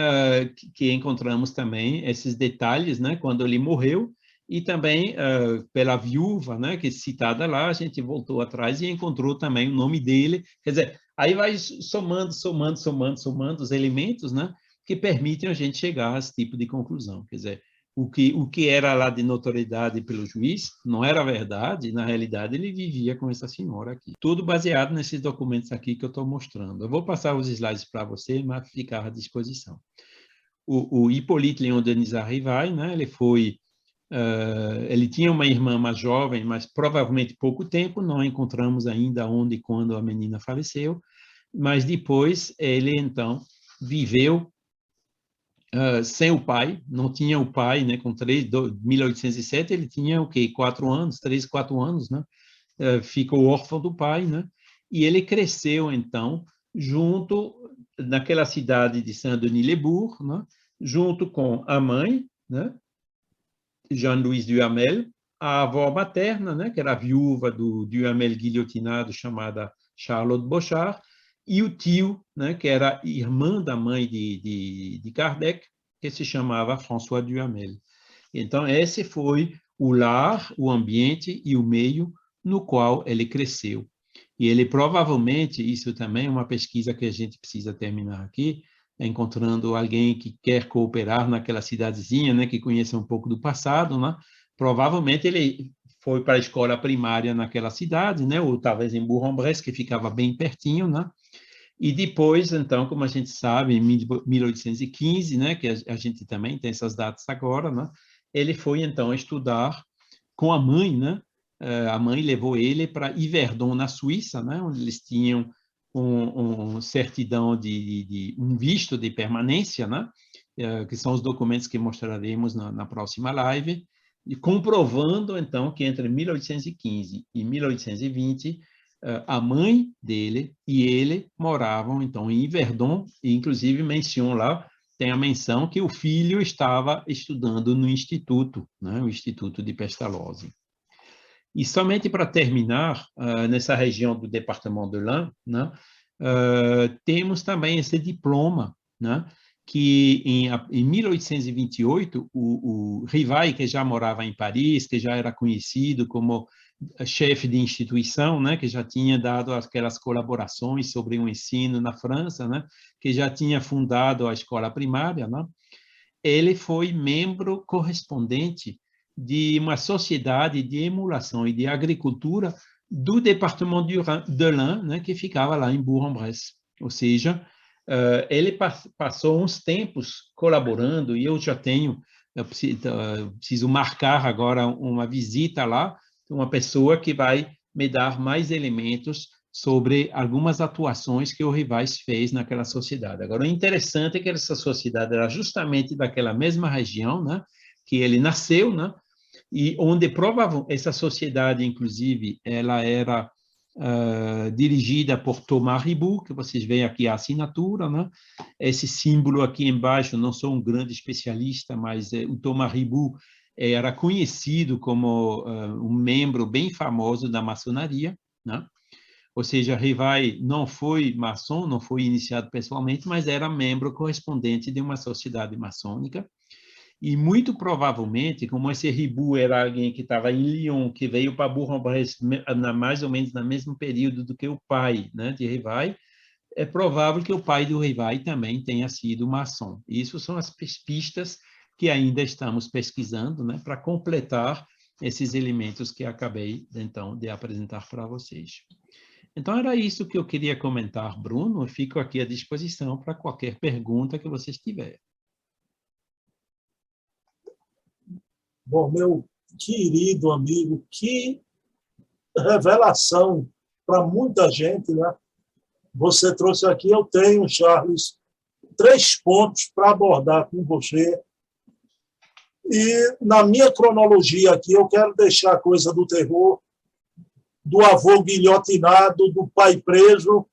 que encontramos também esses detalhes, né? Quando ele morreu, e também pela viúva, né? Que é citada lá, a gente voltou atrás e encontrou também o nome dele. Quer dizer, aí vai somando os elementos, né? Que permitem a gente chegar a esse tipo de conclusão. Quer dizer, o que era lá de notoriedade pelo juiz não era verdade, na realidade ele vivia com essa senhora aqui. Tudo baseado nesses documentos aqui que eu estou mostrando. Eu vou passar os slides para você, mas ficar à disposição. O Hippolyte Léon Denis Rivaille, né, ele tinha uma irmã mais jovem, mas provavelmente pouco tempo, não encontramos ainda onde e quando a menina faleceu, mas depois ele, então, viveu sem o pai, não tinha o pai, né, com 1807, ele tinha o quê? 4 anos, 3, 4 anos, né? Ficou órfão do pai, né? E ele cresceu, então, naquela cidade de Saint-Denis-les-Bourgs, né? Junto com a mãe, né? Jean-Louis Duhamel, a avó materna, né, que era a viúva do Duhamel guilhotinado, chamada Charlotte Bochart, e o tio, né, que era irmã da mãe de Kardec, que se chamava François Duhamel. Então, esse foi o lar, o ambiente e o meio no qual ele cresceu. E ele provavelmente, isso também é uma pesquisa que a gente precisa terminar aqui, encontrando alguém que quer cooperar naquela cidadezinha, né, que conheça um pouco do passado, né? Provavelmente ele foi para a escola primária naquela cidade, né, ou talvez em Bourg-en-Bresse, que ficava bem pertinho, né? E depois, então, como a gente sabe, em 1815, né, que a gente também tem essas datas agora, né, ele foi, então, estudar com a mãe, né? A mãe levou ele para Yverdon, na Suíça, né, onde eles tinham certidão um visto de permanência, né, que são os documentos que mostraremos na próxima live, e comprovando, então, que entre 1815 e 1820, a mãe dele e ele moravam, então, em Yverdon, e inclusive menciona lá, tem a menção que o filho estava estudando no Instituto, né, o Instituto de Pestalozzi. E somente para terminar, nessa região do Departement de l'Ain, né, temos também esse diploma, né, que em 1828, o Rivail, que já morava em Paris, que já era conhecido como chefe de instituição, né, que já tinha dado aquelas colaborações sobre o ensino na França, né, que já tinha fundado a escola primária, né, ele foi membro correspondente de uma sociedade de emulação e de agricultura do Departement de l'Ain, né, que ficava lá em Bourg-en-Bresse. Ou seja, ele passou uns tempos colaborando, e eu preciso marcar agora uma visita lá, uma pessoa que vai me dar mais elementos sobre algumas atuações que o Rivais fez naquela sociedade. Agora, o interessante é que essa sociedade era justamente daquela mesma região, né, que ele nasceu, né, e onde provavelmente essa sociedade, inclusive, ela era dirigida por Thomas Ribot, que vocês veem aqui a assinatura, né? Esse símbolo aqui embaixo, não sou um grande especialista, mas o Thomas Ribot era conhecido como um membro bem famoso da maçonaria, né? Ou seja, Rivail não foi maçom, não foi iniciado pessoalmente, mas era membro correspondente de uma sociedade maçônica. E muito provavelmente, como esse Ribot era alguém que estava em Lyon, que veio para Bourg-en-Bresse mais ou menos no mesmo período do que o pai, né, de Rivail, é provável que o pai do Rivail também tenha sido maçom. Isso são as pistas que ainda estamos pesquisando, né, para completar esses elementos que acabei, então, de apresentar para vocês. Então, era isso que eu queria comentar, Bruno. Eu fico aqui à disposição para qualquer pergunta que vocês tiverem. Bom, meu querido amigo, que revelação para muita gente, né? Você trouxe aqui, eu tenho, Charles, 3 pontos para abordar com você. E, na minha cronologia aqui, eu quero deixar a coisa do terror, do avô guilhotinado, do pai preso,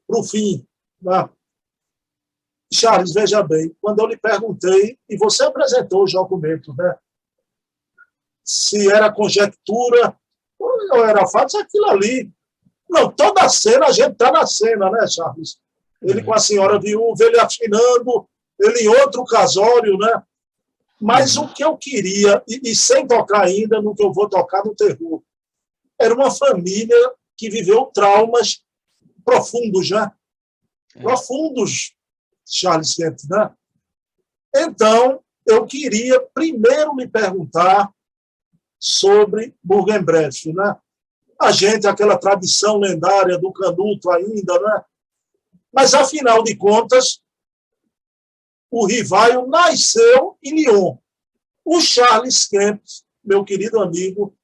para o fim. Né? Charles, veja bem, quando eu lhe perguntei, e você apresentou os documentos, né? Se era conjectura ou era fato, aquilo ali. Não, toda a cena, a gente está na cena, né, Charles? Ele com a senhora viúva, ele afinando, ele em outro casório, né? Mas o que eu queria, e sem tocar ainda no que eu vou tocar no terror, era uma família que viveu traumas profundos, né? Profundos, Charles Kent, né? Então, eu queria primeiro me perguntar sobre Bourg-en-Bresse, né? A gente, aquela tradição lendária do Canuto ainda, né? Mas, afinal de contas, o Rivail nasceu em Lyon. O Charles Kemp, meu querido amigo,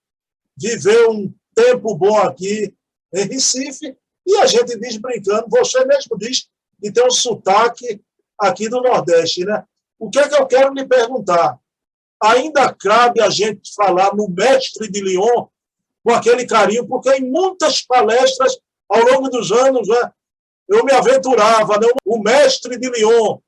viveu um tempo bom aqui em Recife, e a gente diz brincando, você mesmo diz que tem um sotaque aqui do Nordeste, né? O que é que eu quero lhe perguntar? Ainda cabe a gente falar no mestre de Lyon com aquele carinho, porque em muitas palestras, ao longo dos anos, né, eu me aventurava, né, o mestre de Lyon.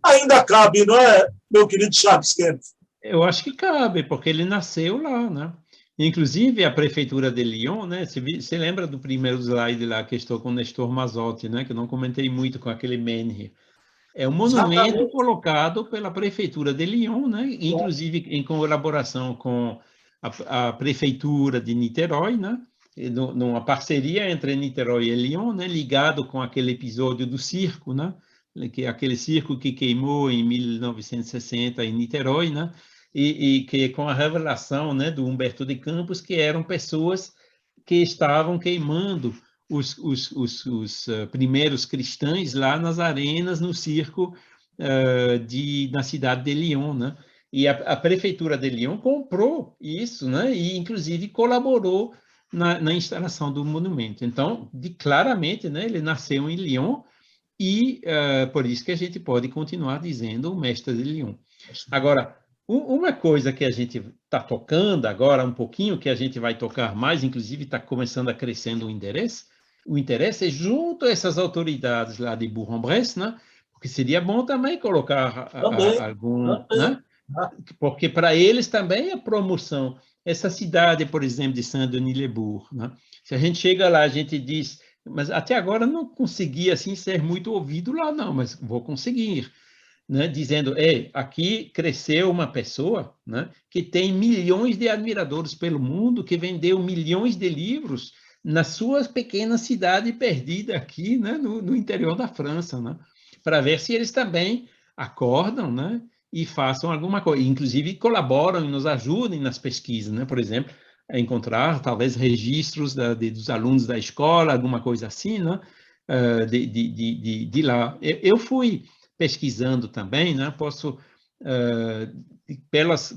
Ainda cabe, não é, meu querido Charles Kemp? Eu acho que cabe, porque ele nasceu lá, né? Inclusive, a prefeitura de Lyon, né? Você lembra do primeiro slide lá que estou com o Nestor Mazotti, né? Que eu não comentei muito com aquele Menri. É um monumento Exatamente. colocado pela prefeitura de Lyon, né? Inclusive em colaboração com a prefeitura de Niterói, né? Numa parceria entre Niterói e Lyon, né? Ligado com aquele episódio do circo, né? Que é aquele circo que queimou em 1960 em Niterói, né? E que com a revelação, né, do Humberto de Campos, que eram pessoas que estavam queimando os primeiros cristãos lá nas arenas, no circo na cidade de Lyon, né? E a prefeitura de Lyon comprou isso, né? E inclusive colaborou na instalação do monumento. Então, claramente, né? Ele nasceu em Lyon e por isso que a gente pode continuar dizendo o mestre de Lyon. Agora, uma coisa que a gente está tocando agora um pouquinho, que a gente vai tocar mais, inclusive está começando a crescendo o interesse é junto a essas autoridades lá de Bourg-en-Bresse, né? Porque seria bom também colocar Também, algum, também. né? Porque para eles também é promoção. Essa cidade, por exemplo, de Saint-Denis-le-Bourg, né? Se a gente chega lá, a gente diz, mas até agora não consegui assim ser muito ouvido lá, não, mas vou conseguir, né, dizendo, aqui cresceu uma pessoa, né, que tem milhões de admiradores pelo mundo, que vendeu milhões de livros na sua pequena cidade perdida aqui, né, no interior da França, né, para ver se eles também acordam, né, e façam alguma coisa, inclusive colaboram e nos ajudem nas pesquisas, né, por exemplo, a encontrar talvez registros dos alunos da escola, alguma coisa assim, né, de lá. Eu fui pesquisando também, né? Posso,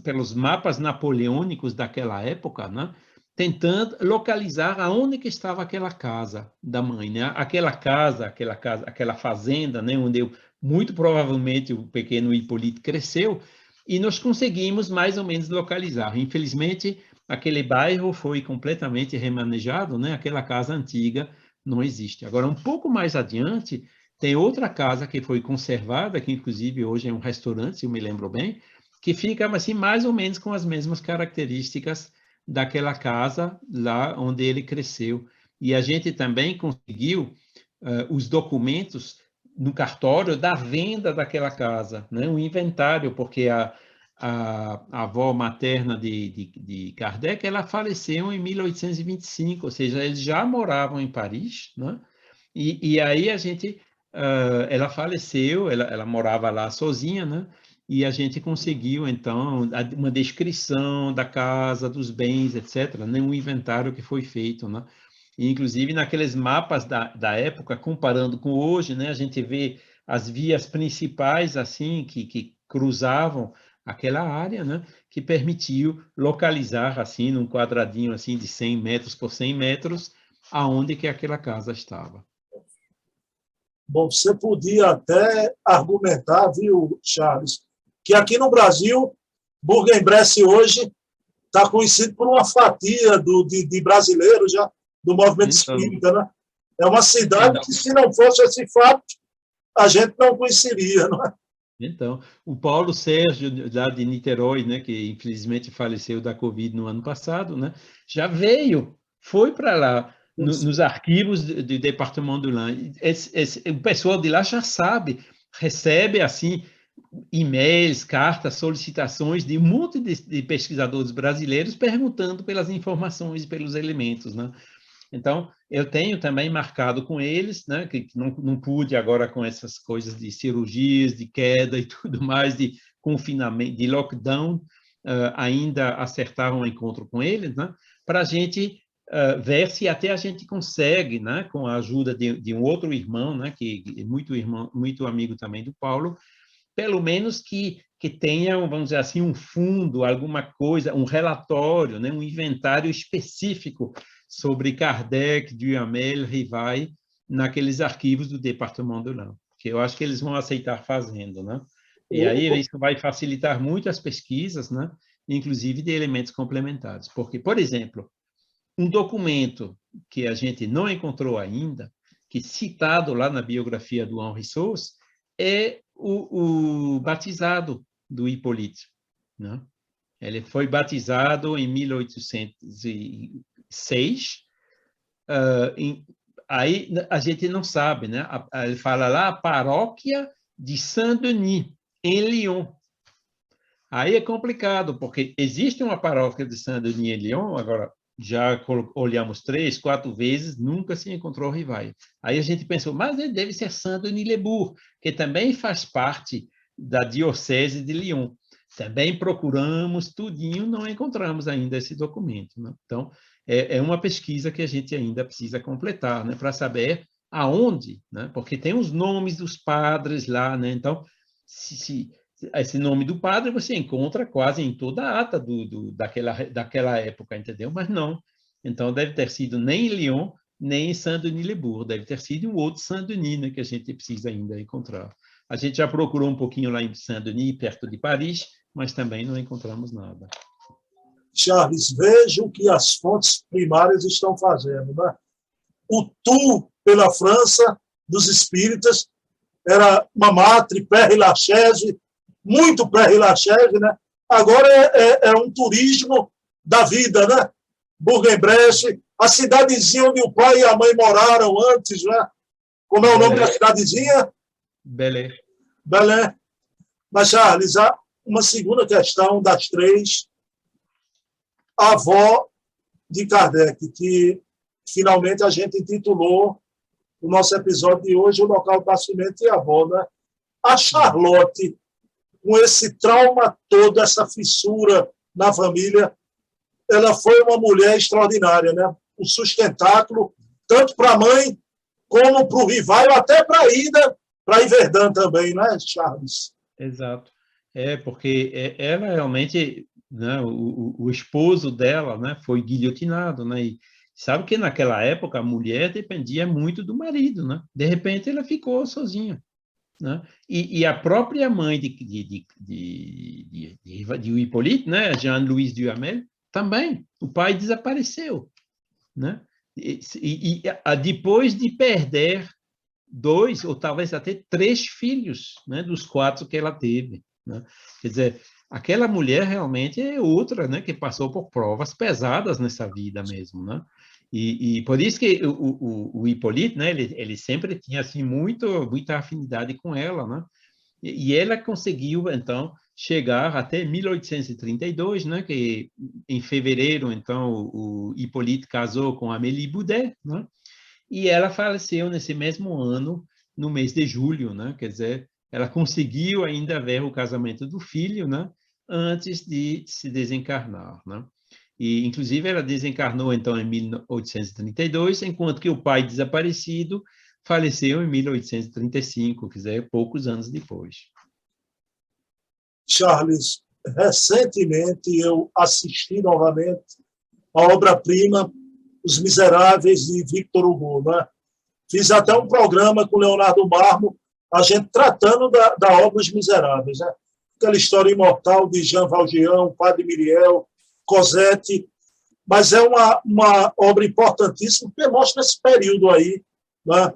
pelos mapas napoleônicos daquela época, né? Tentando localizar aonde que estava aquela casa da mãe, né? Aquela fazenda, né? Onde muito provavelmente o pequeno Hipólito cresceu, e nós conseguimos mais ou menos localizar. Infelizmente, aquele bairro foi completamente remanejado, né? Aquela casa antiga não existe. Agora, um pouco mais adiante, tem outra casa que foi conservada, que inclusive hoje é um restaurante, se eu me lembro bem, que fica assim mais ou menos com as mesmas características daquela casa lá onde ele cresceu. E a gente também conseguiu os documentos no cartório da venda daquela casa, né? Um inventário, porque a avó materna de Kardec, ela faleceu em 1825, ou seja, eles já moravam em Paris, né? E aí a gente ela faleceu, ela morava lá sozinha, né? E a gente conseguiu, então, uma descrição da casa, dos bens, etc., né? Um inventário que foi feito, né? E, inclusive, naqueles mapas da época, comparando com hoje, né? A gente vê as vias principais, assim, que cruzavam aquela área, né? Que permitiu localizar, assim, num quadradinho, assim, de 100 metros por 100 metros, aonde que aquela casa estava. Bom, você podia até argumentar, viu, Charles, que aqui no Brasil, Bourg-en-Bresse hoje está conhecido por uma fatia de brasileiros já do movimento Então, espírita, né? É uma cidade então, que, se não fosse esse fato, a gente não conheceria, não é? Então, o Paulo Sérgio, lá de Niterói, né, que infelizmente faleceu da Covid no ano passado, né, já veio, foi para lá, nos arquivos do Departamento do Lan. O pessoal de lá já sabe, recebe, assim, e-mails, cartas, solicitações de um monte de pesquisadores brasileiros perguntando pelas informações e pelos elementos, né? Então, eu tenho também marcado com eles, né, que não pude agora com essas coisas de cirurgias, de queda e tudo mais, de confinamento, de lockdown, ainda acertar um encontro com eles, né, para a gente ver se até a gente consegue, né, com a ajuda de um outro irmão, né, que é muito amigo também do Paulo, pelo menos que tenha, vamos dizer assim, um fundo, alguma coisa, um relatório, né, um inventário específico sobre Kardec, Duhamel, Rivail, naqueles arquivos do Departamento do Lan, que eu acho que eles vão aceitar fazendo, né? E aí isso vai facilitar muito as pesquisas, né? Inclusive de elementos complementares, porque, por exemplo, um documento que a gente não encontrou ainda, que citado lá na biografia do Henri Sauce, é o batizado do Hipólito, né? Ele foi batizado em 1806. Aí a gente não sabe, né? Ele fala lá a paróquia de Saint-Denis, em Lyon. Aí é complicado, porque existe uma paróquia de Saint-Denis em Lyon, agora já olhamos 3, 4 vezes, nunca se encontrou Rivaio. Aí a gente pensou, mas ele deve ser Saint-Denis-le-Bourg, que também faz parte da diocese de Lyon. Também procuramos tudinho, não encontramos ainda esse documento, né? Então, é uma pesquisa que a gente ainda precisa completar, né? Para saber aonde, né? Porque tem os nomes dos padres lá, né? Então, esse nome do padre você encontra quase em toda a ata daquela época, entendeu? Mas não. Então, deve ter sido nem em Lyon, nem em Saint-Denis-le-Bourg. Deve ter sido um outro Saint-Denis, né? Que a gente precisa ainda encontrar. A gente já procurou um pouquinho lá em Saint-Denis, perto de Paris, mas também não encontramos nada. Charles, veja o que as fontes primárias estão fazendo, né? O tour pela França dos espíritas era Montmartre, Père Lachaise, muito Père Lachaise, né? Agora é um turismo da vida, né? Bourg-en-Bresse, a cidadezinha onde o pai e a mãe moraram antes, né? Como é o nome da cidadezinha? Belém. Belém. Mas, Charles, há uma segunda questão das 3, a avó de Kardec, que finalmente a gente intitulou o nosso episódio de hoje, o local do nascimento e a avó, né? A Charlotte, com esse trauma todo, essa fissura na família, ela foi uma mulher extraordinária, né? Um sustentáculo, tanto para a mãe como para o Rivaio, até para a ida para Iverdun também, né, Charles? Exato. Porque ela realmente, né, o esposo dela, né, foi guilhotinado, né, e sabe que naquela época a mulher dependia muito do marido, né? De repente ela ficou sozinha, né? E a própria mãe de Hippolyte, né, Jean-Louis Duhamel, também, o pai desapareceu, né? Depois de perder 2 ou talvez até 3 filhos, né, dos 4 que ela teve, né? Quer dizer, aquela mulher realmente é outra, né, que passou por provas pesadas nessa vida mesmo, né? E por isso que o Hippolyte, né, ele sempre tinha assim muita afinidade com ela, né? E ela conseguiu então chegar até 1832, né, que em fevereiro então o Hippolyte casou com Amélie Boudet, né? E ela faleceu nesse mesmo ano, no mês de julho, né? Quer dizer, ela conseguiu ainda ver o casamento do filho, né? Antes de se desencarnar, né? E, inclusive, ela desencarnou, então, em 1832, enquanto que o pai desaparecido faleceu em 1835, quer dizer, poucos anos depois. Charles, recentemente eu assisti novamente a obra-prima Os Miseráveis, de Victor Hugo, né? Fiz até um programa com Leonardo Marmo, a gente tratando da obra Os Miseráveis, né? Aquela história imortal de Jean Valjean, Padre Miriel, Cosette, mas é uma obra importantíssima, porque mostra esse período aí, né?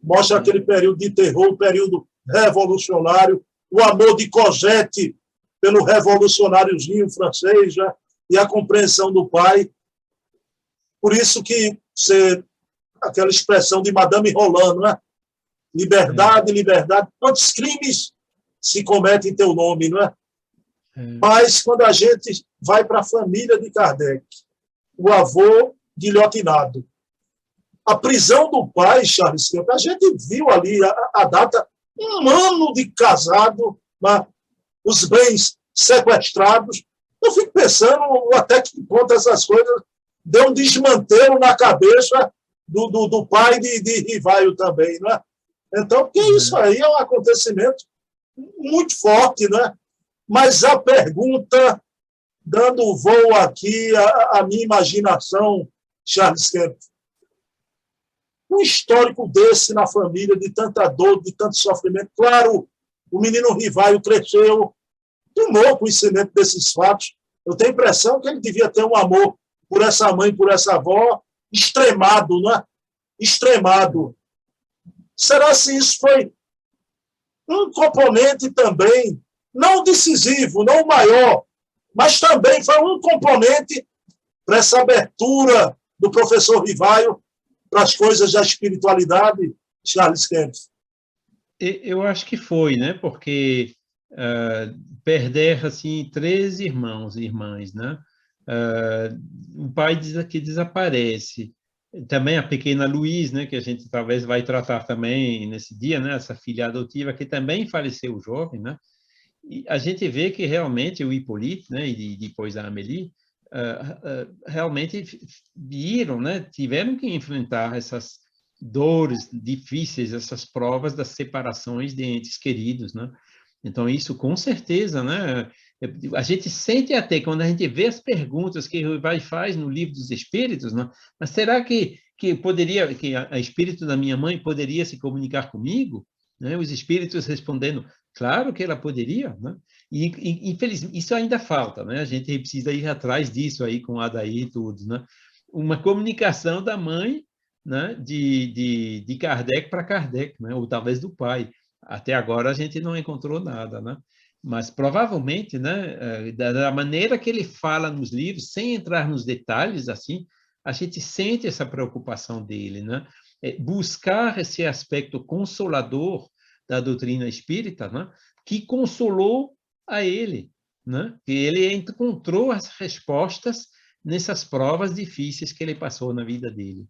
Mostra aquele período de terror, o período revolucionário, o amor de Cosette pelo revolucionáriozinho francês, né? E a compreensão do pai. Por isso que aquela expressão de Madame Roland, não é? Liberdade, liberdade. Quantos crimes se cometem em teu nome, não é? Mas quando a gente vai para a família de Kardec, o avô guilhotinado, a prisão do pai, Charles Kemp, a gente viu ali a data, 1 ano de casado, né? Os bens sequestrados. Eu fico pensando até que ponto essas coisas deu um desmantelo na cabeça do pai de Rivaio também, não é? Então, porque isso aí é um acontecimento muito forte, né? Mas a pergunta, dando voo aqui à minha imaginação, Charles Kemp, um histórico desse na família, de tanta dor, de tanto sofrimento, claro, o menino Rivaio cresceu, tomou conhecimento desses fatos. Eu tenho a impressão que ele devia ter um amor por essa mãe, por essa avó, extremado, não é? Extremado. Será se isso foi um componente também, não decisivo, não maior, mas também foi um componente para essa abertura do professor Rivaio para as coisas da espiritualidade, Charles Kemp. Eu acho que foi, né? Porque perder assim 13 irmãos e irmãs, né? O pai que desaparece. Também a pequena Luiz, né? Que a gente talvez vai tratar também nesse dia, né? Essa filha adotiva que também faleceu jovem, né? E a gente vê que realmente o Hippolyte, né? E depois a Amélie realmente viram, né? Tiveram que enfrentar essas dores difíceis, essas provas das separações de entes queridos, né? Então, isso com certeza, né? A gente sente até, quando a gente vê as perguntas que o Rivai faz no Livro dos Espíritos, né? Mas será que poderia, que a espírito da minha mãe poderia se comunicar comigo? Né? Os espíritos respondendo, claro que ela poderia, né? E infelizmente, isso ainda falta, né? A gente precisa ir atrás disso aí com a Adair e tudo, né? Uma comunicação da mãe, né, de Kardec para Kardec, né, ou talvez do pai. Até agora a gente não encontrou nada, né? Mas provavelmente, né, da maneira que ele fala nos livros, sem entrar nos detalhes assim, a gente sente essa preocupação dele, né? Buscar esse aspecto consolador da doutrina espírita, né, que consolou a ele, né? Que ele encontrou as respostas nessas provas difíceis que ele passou na vida dele.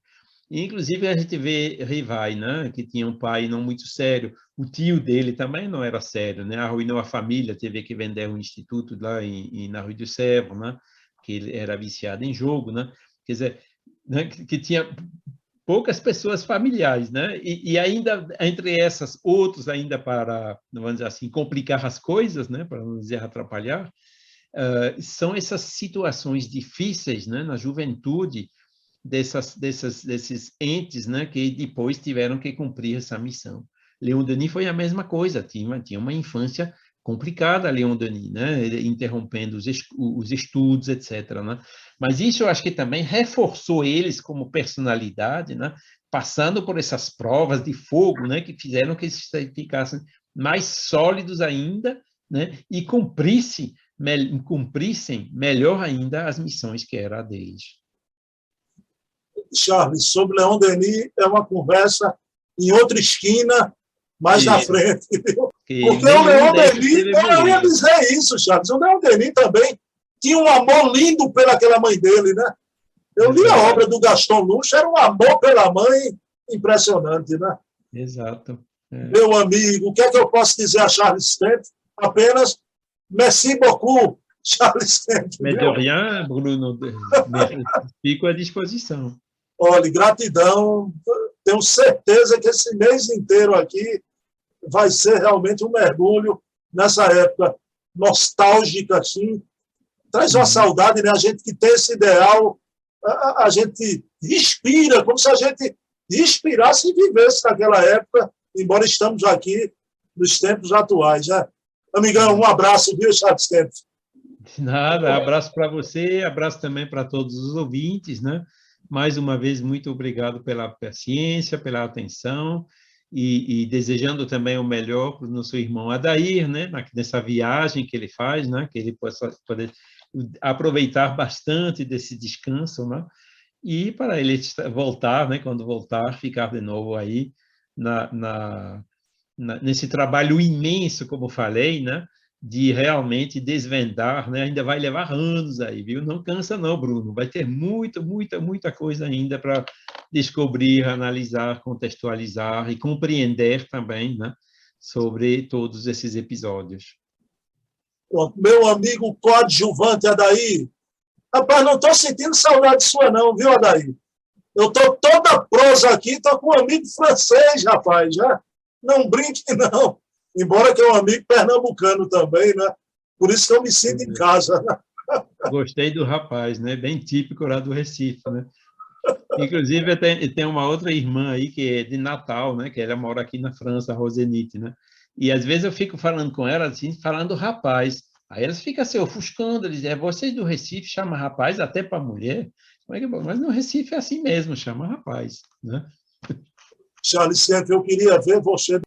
Inclusive, a gente vê Rivai, né, que tinha um pai não muito sério. O tio dele também não era sério, né? Arruinou a família, teve que vender um instituto lá na Rue do Sèvres, né? Que ele era viciado em jogo, né? Quer dizer, né, que tinha poucas pessoas familiares, né? E ainda entre essas, outros ainda para, vamos dizer assim, complicar as coisas, né? Para não dizer atrapalhar, são essas situações difíceis, né? Na juventude, desses entes, né, que depois tiveram que cumprir essa missão. Leon Denis foi a mesma coisa, tinha uma infância complicada, Leon Denis, né, interrompendo os estudos, etc. Né? Mas isso eu acho que também reforçou eles como personalidade, né, passando por essas provas de fogo, né, que fizeram que eles ficassem mais sólidos ainda, né, e cumprissem melhor ainda as missões que era a deles. Charles, sobre Leon Denis é uma conversa em outra esquina, mais na frente. Porque o Leon Denis, eu ia dizer isso, Charles, o Leon Denis também tinha um amor lindo pelaquela mãe dele, né? Eu li a obra do Gaston Lucha, era um amor pela mãe impressionante, né? Exato. Meu amigo, o que é que eu posso dizer a Charles Kemp? Apenas merci beaucoup, Charles Kemp. Mais de rien, Bruno, fico à disposição. Olha, gratidão. Tenho certeza que esse mês inteiro aqui vai ser realmente um mergulho nessa época nostálgica, assim. Traz uma saudade, né? A gente que tem esse ideal, a gente respira, como se a gente respirasse e vivesse naquela época, embora estamos aqui nos tempos atuais, né? Amigão, um abraço, viu, Charles Kemp? Nada, abraço para você, abraço também para todos os ouvintes, né? Mais uma vez, muito obrigado pela paciência, pela atenção e desejando também o melhor para o nosso irmão Adair, né? Nessa viagem que ele faz, né? Que ele possa poder aproveitar bastante desse descanso, né? E para ele voltar, né? Quando voltar, ficar de novo aí nesse trabalho imenso, como falei, né? De realmente desvendar, né? Ainda vai levar anos aí, viu? Não cansa não, Bruno. Vai ter muita coisa ainda para descobrir, analisar, contextualizar e compreender também, né? Sobre todos esses episódios. Meu amigo coadjuvante, Adair. Rapaz, não estou sentindo saudade sua não, viu, Adair? Eu estou toda prosa aqui, estou com um amigo francês, rapaz, já. Não brinque, não. Embora que é um amigo pernambucano também, né? Por isso que eu me sinto em casa. Né? Gostei do rapaz, né? Bem típico lá do Recife, né? Inclusive, tem uma outra irmã aí que é de Natal, né? Que ela mora aqui na França, a Rosenite, né? E às vezes eu fico falando com ela, assim, falando rapaz. Aí elas ficam se ofuscando, eles dizem, vocês do Recife chamam rapaz até para mulher? Mas no Recife é assim mesmo, chama rapaz, né? Charles, sempre eu queria ver você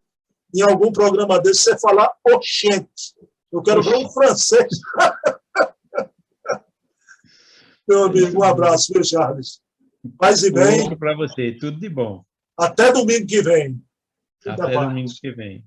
em algum programa desse, você falar oxente. Eu quero ver um francês. Meu amigo, um abraço, viu, Charles? Paz e bem. Outro para você, tudo de bom. Até domingo que vem. Até domingo que vem.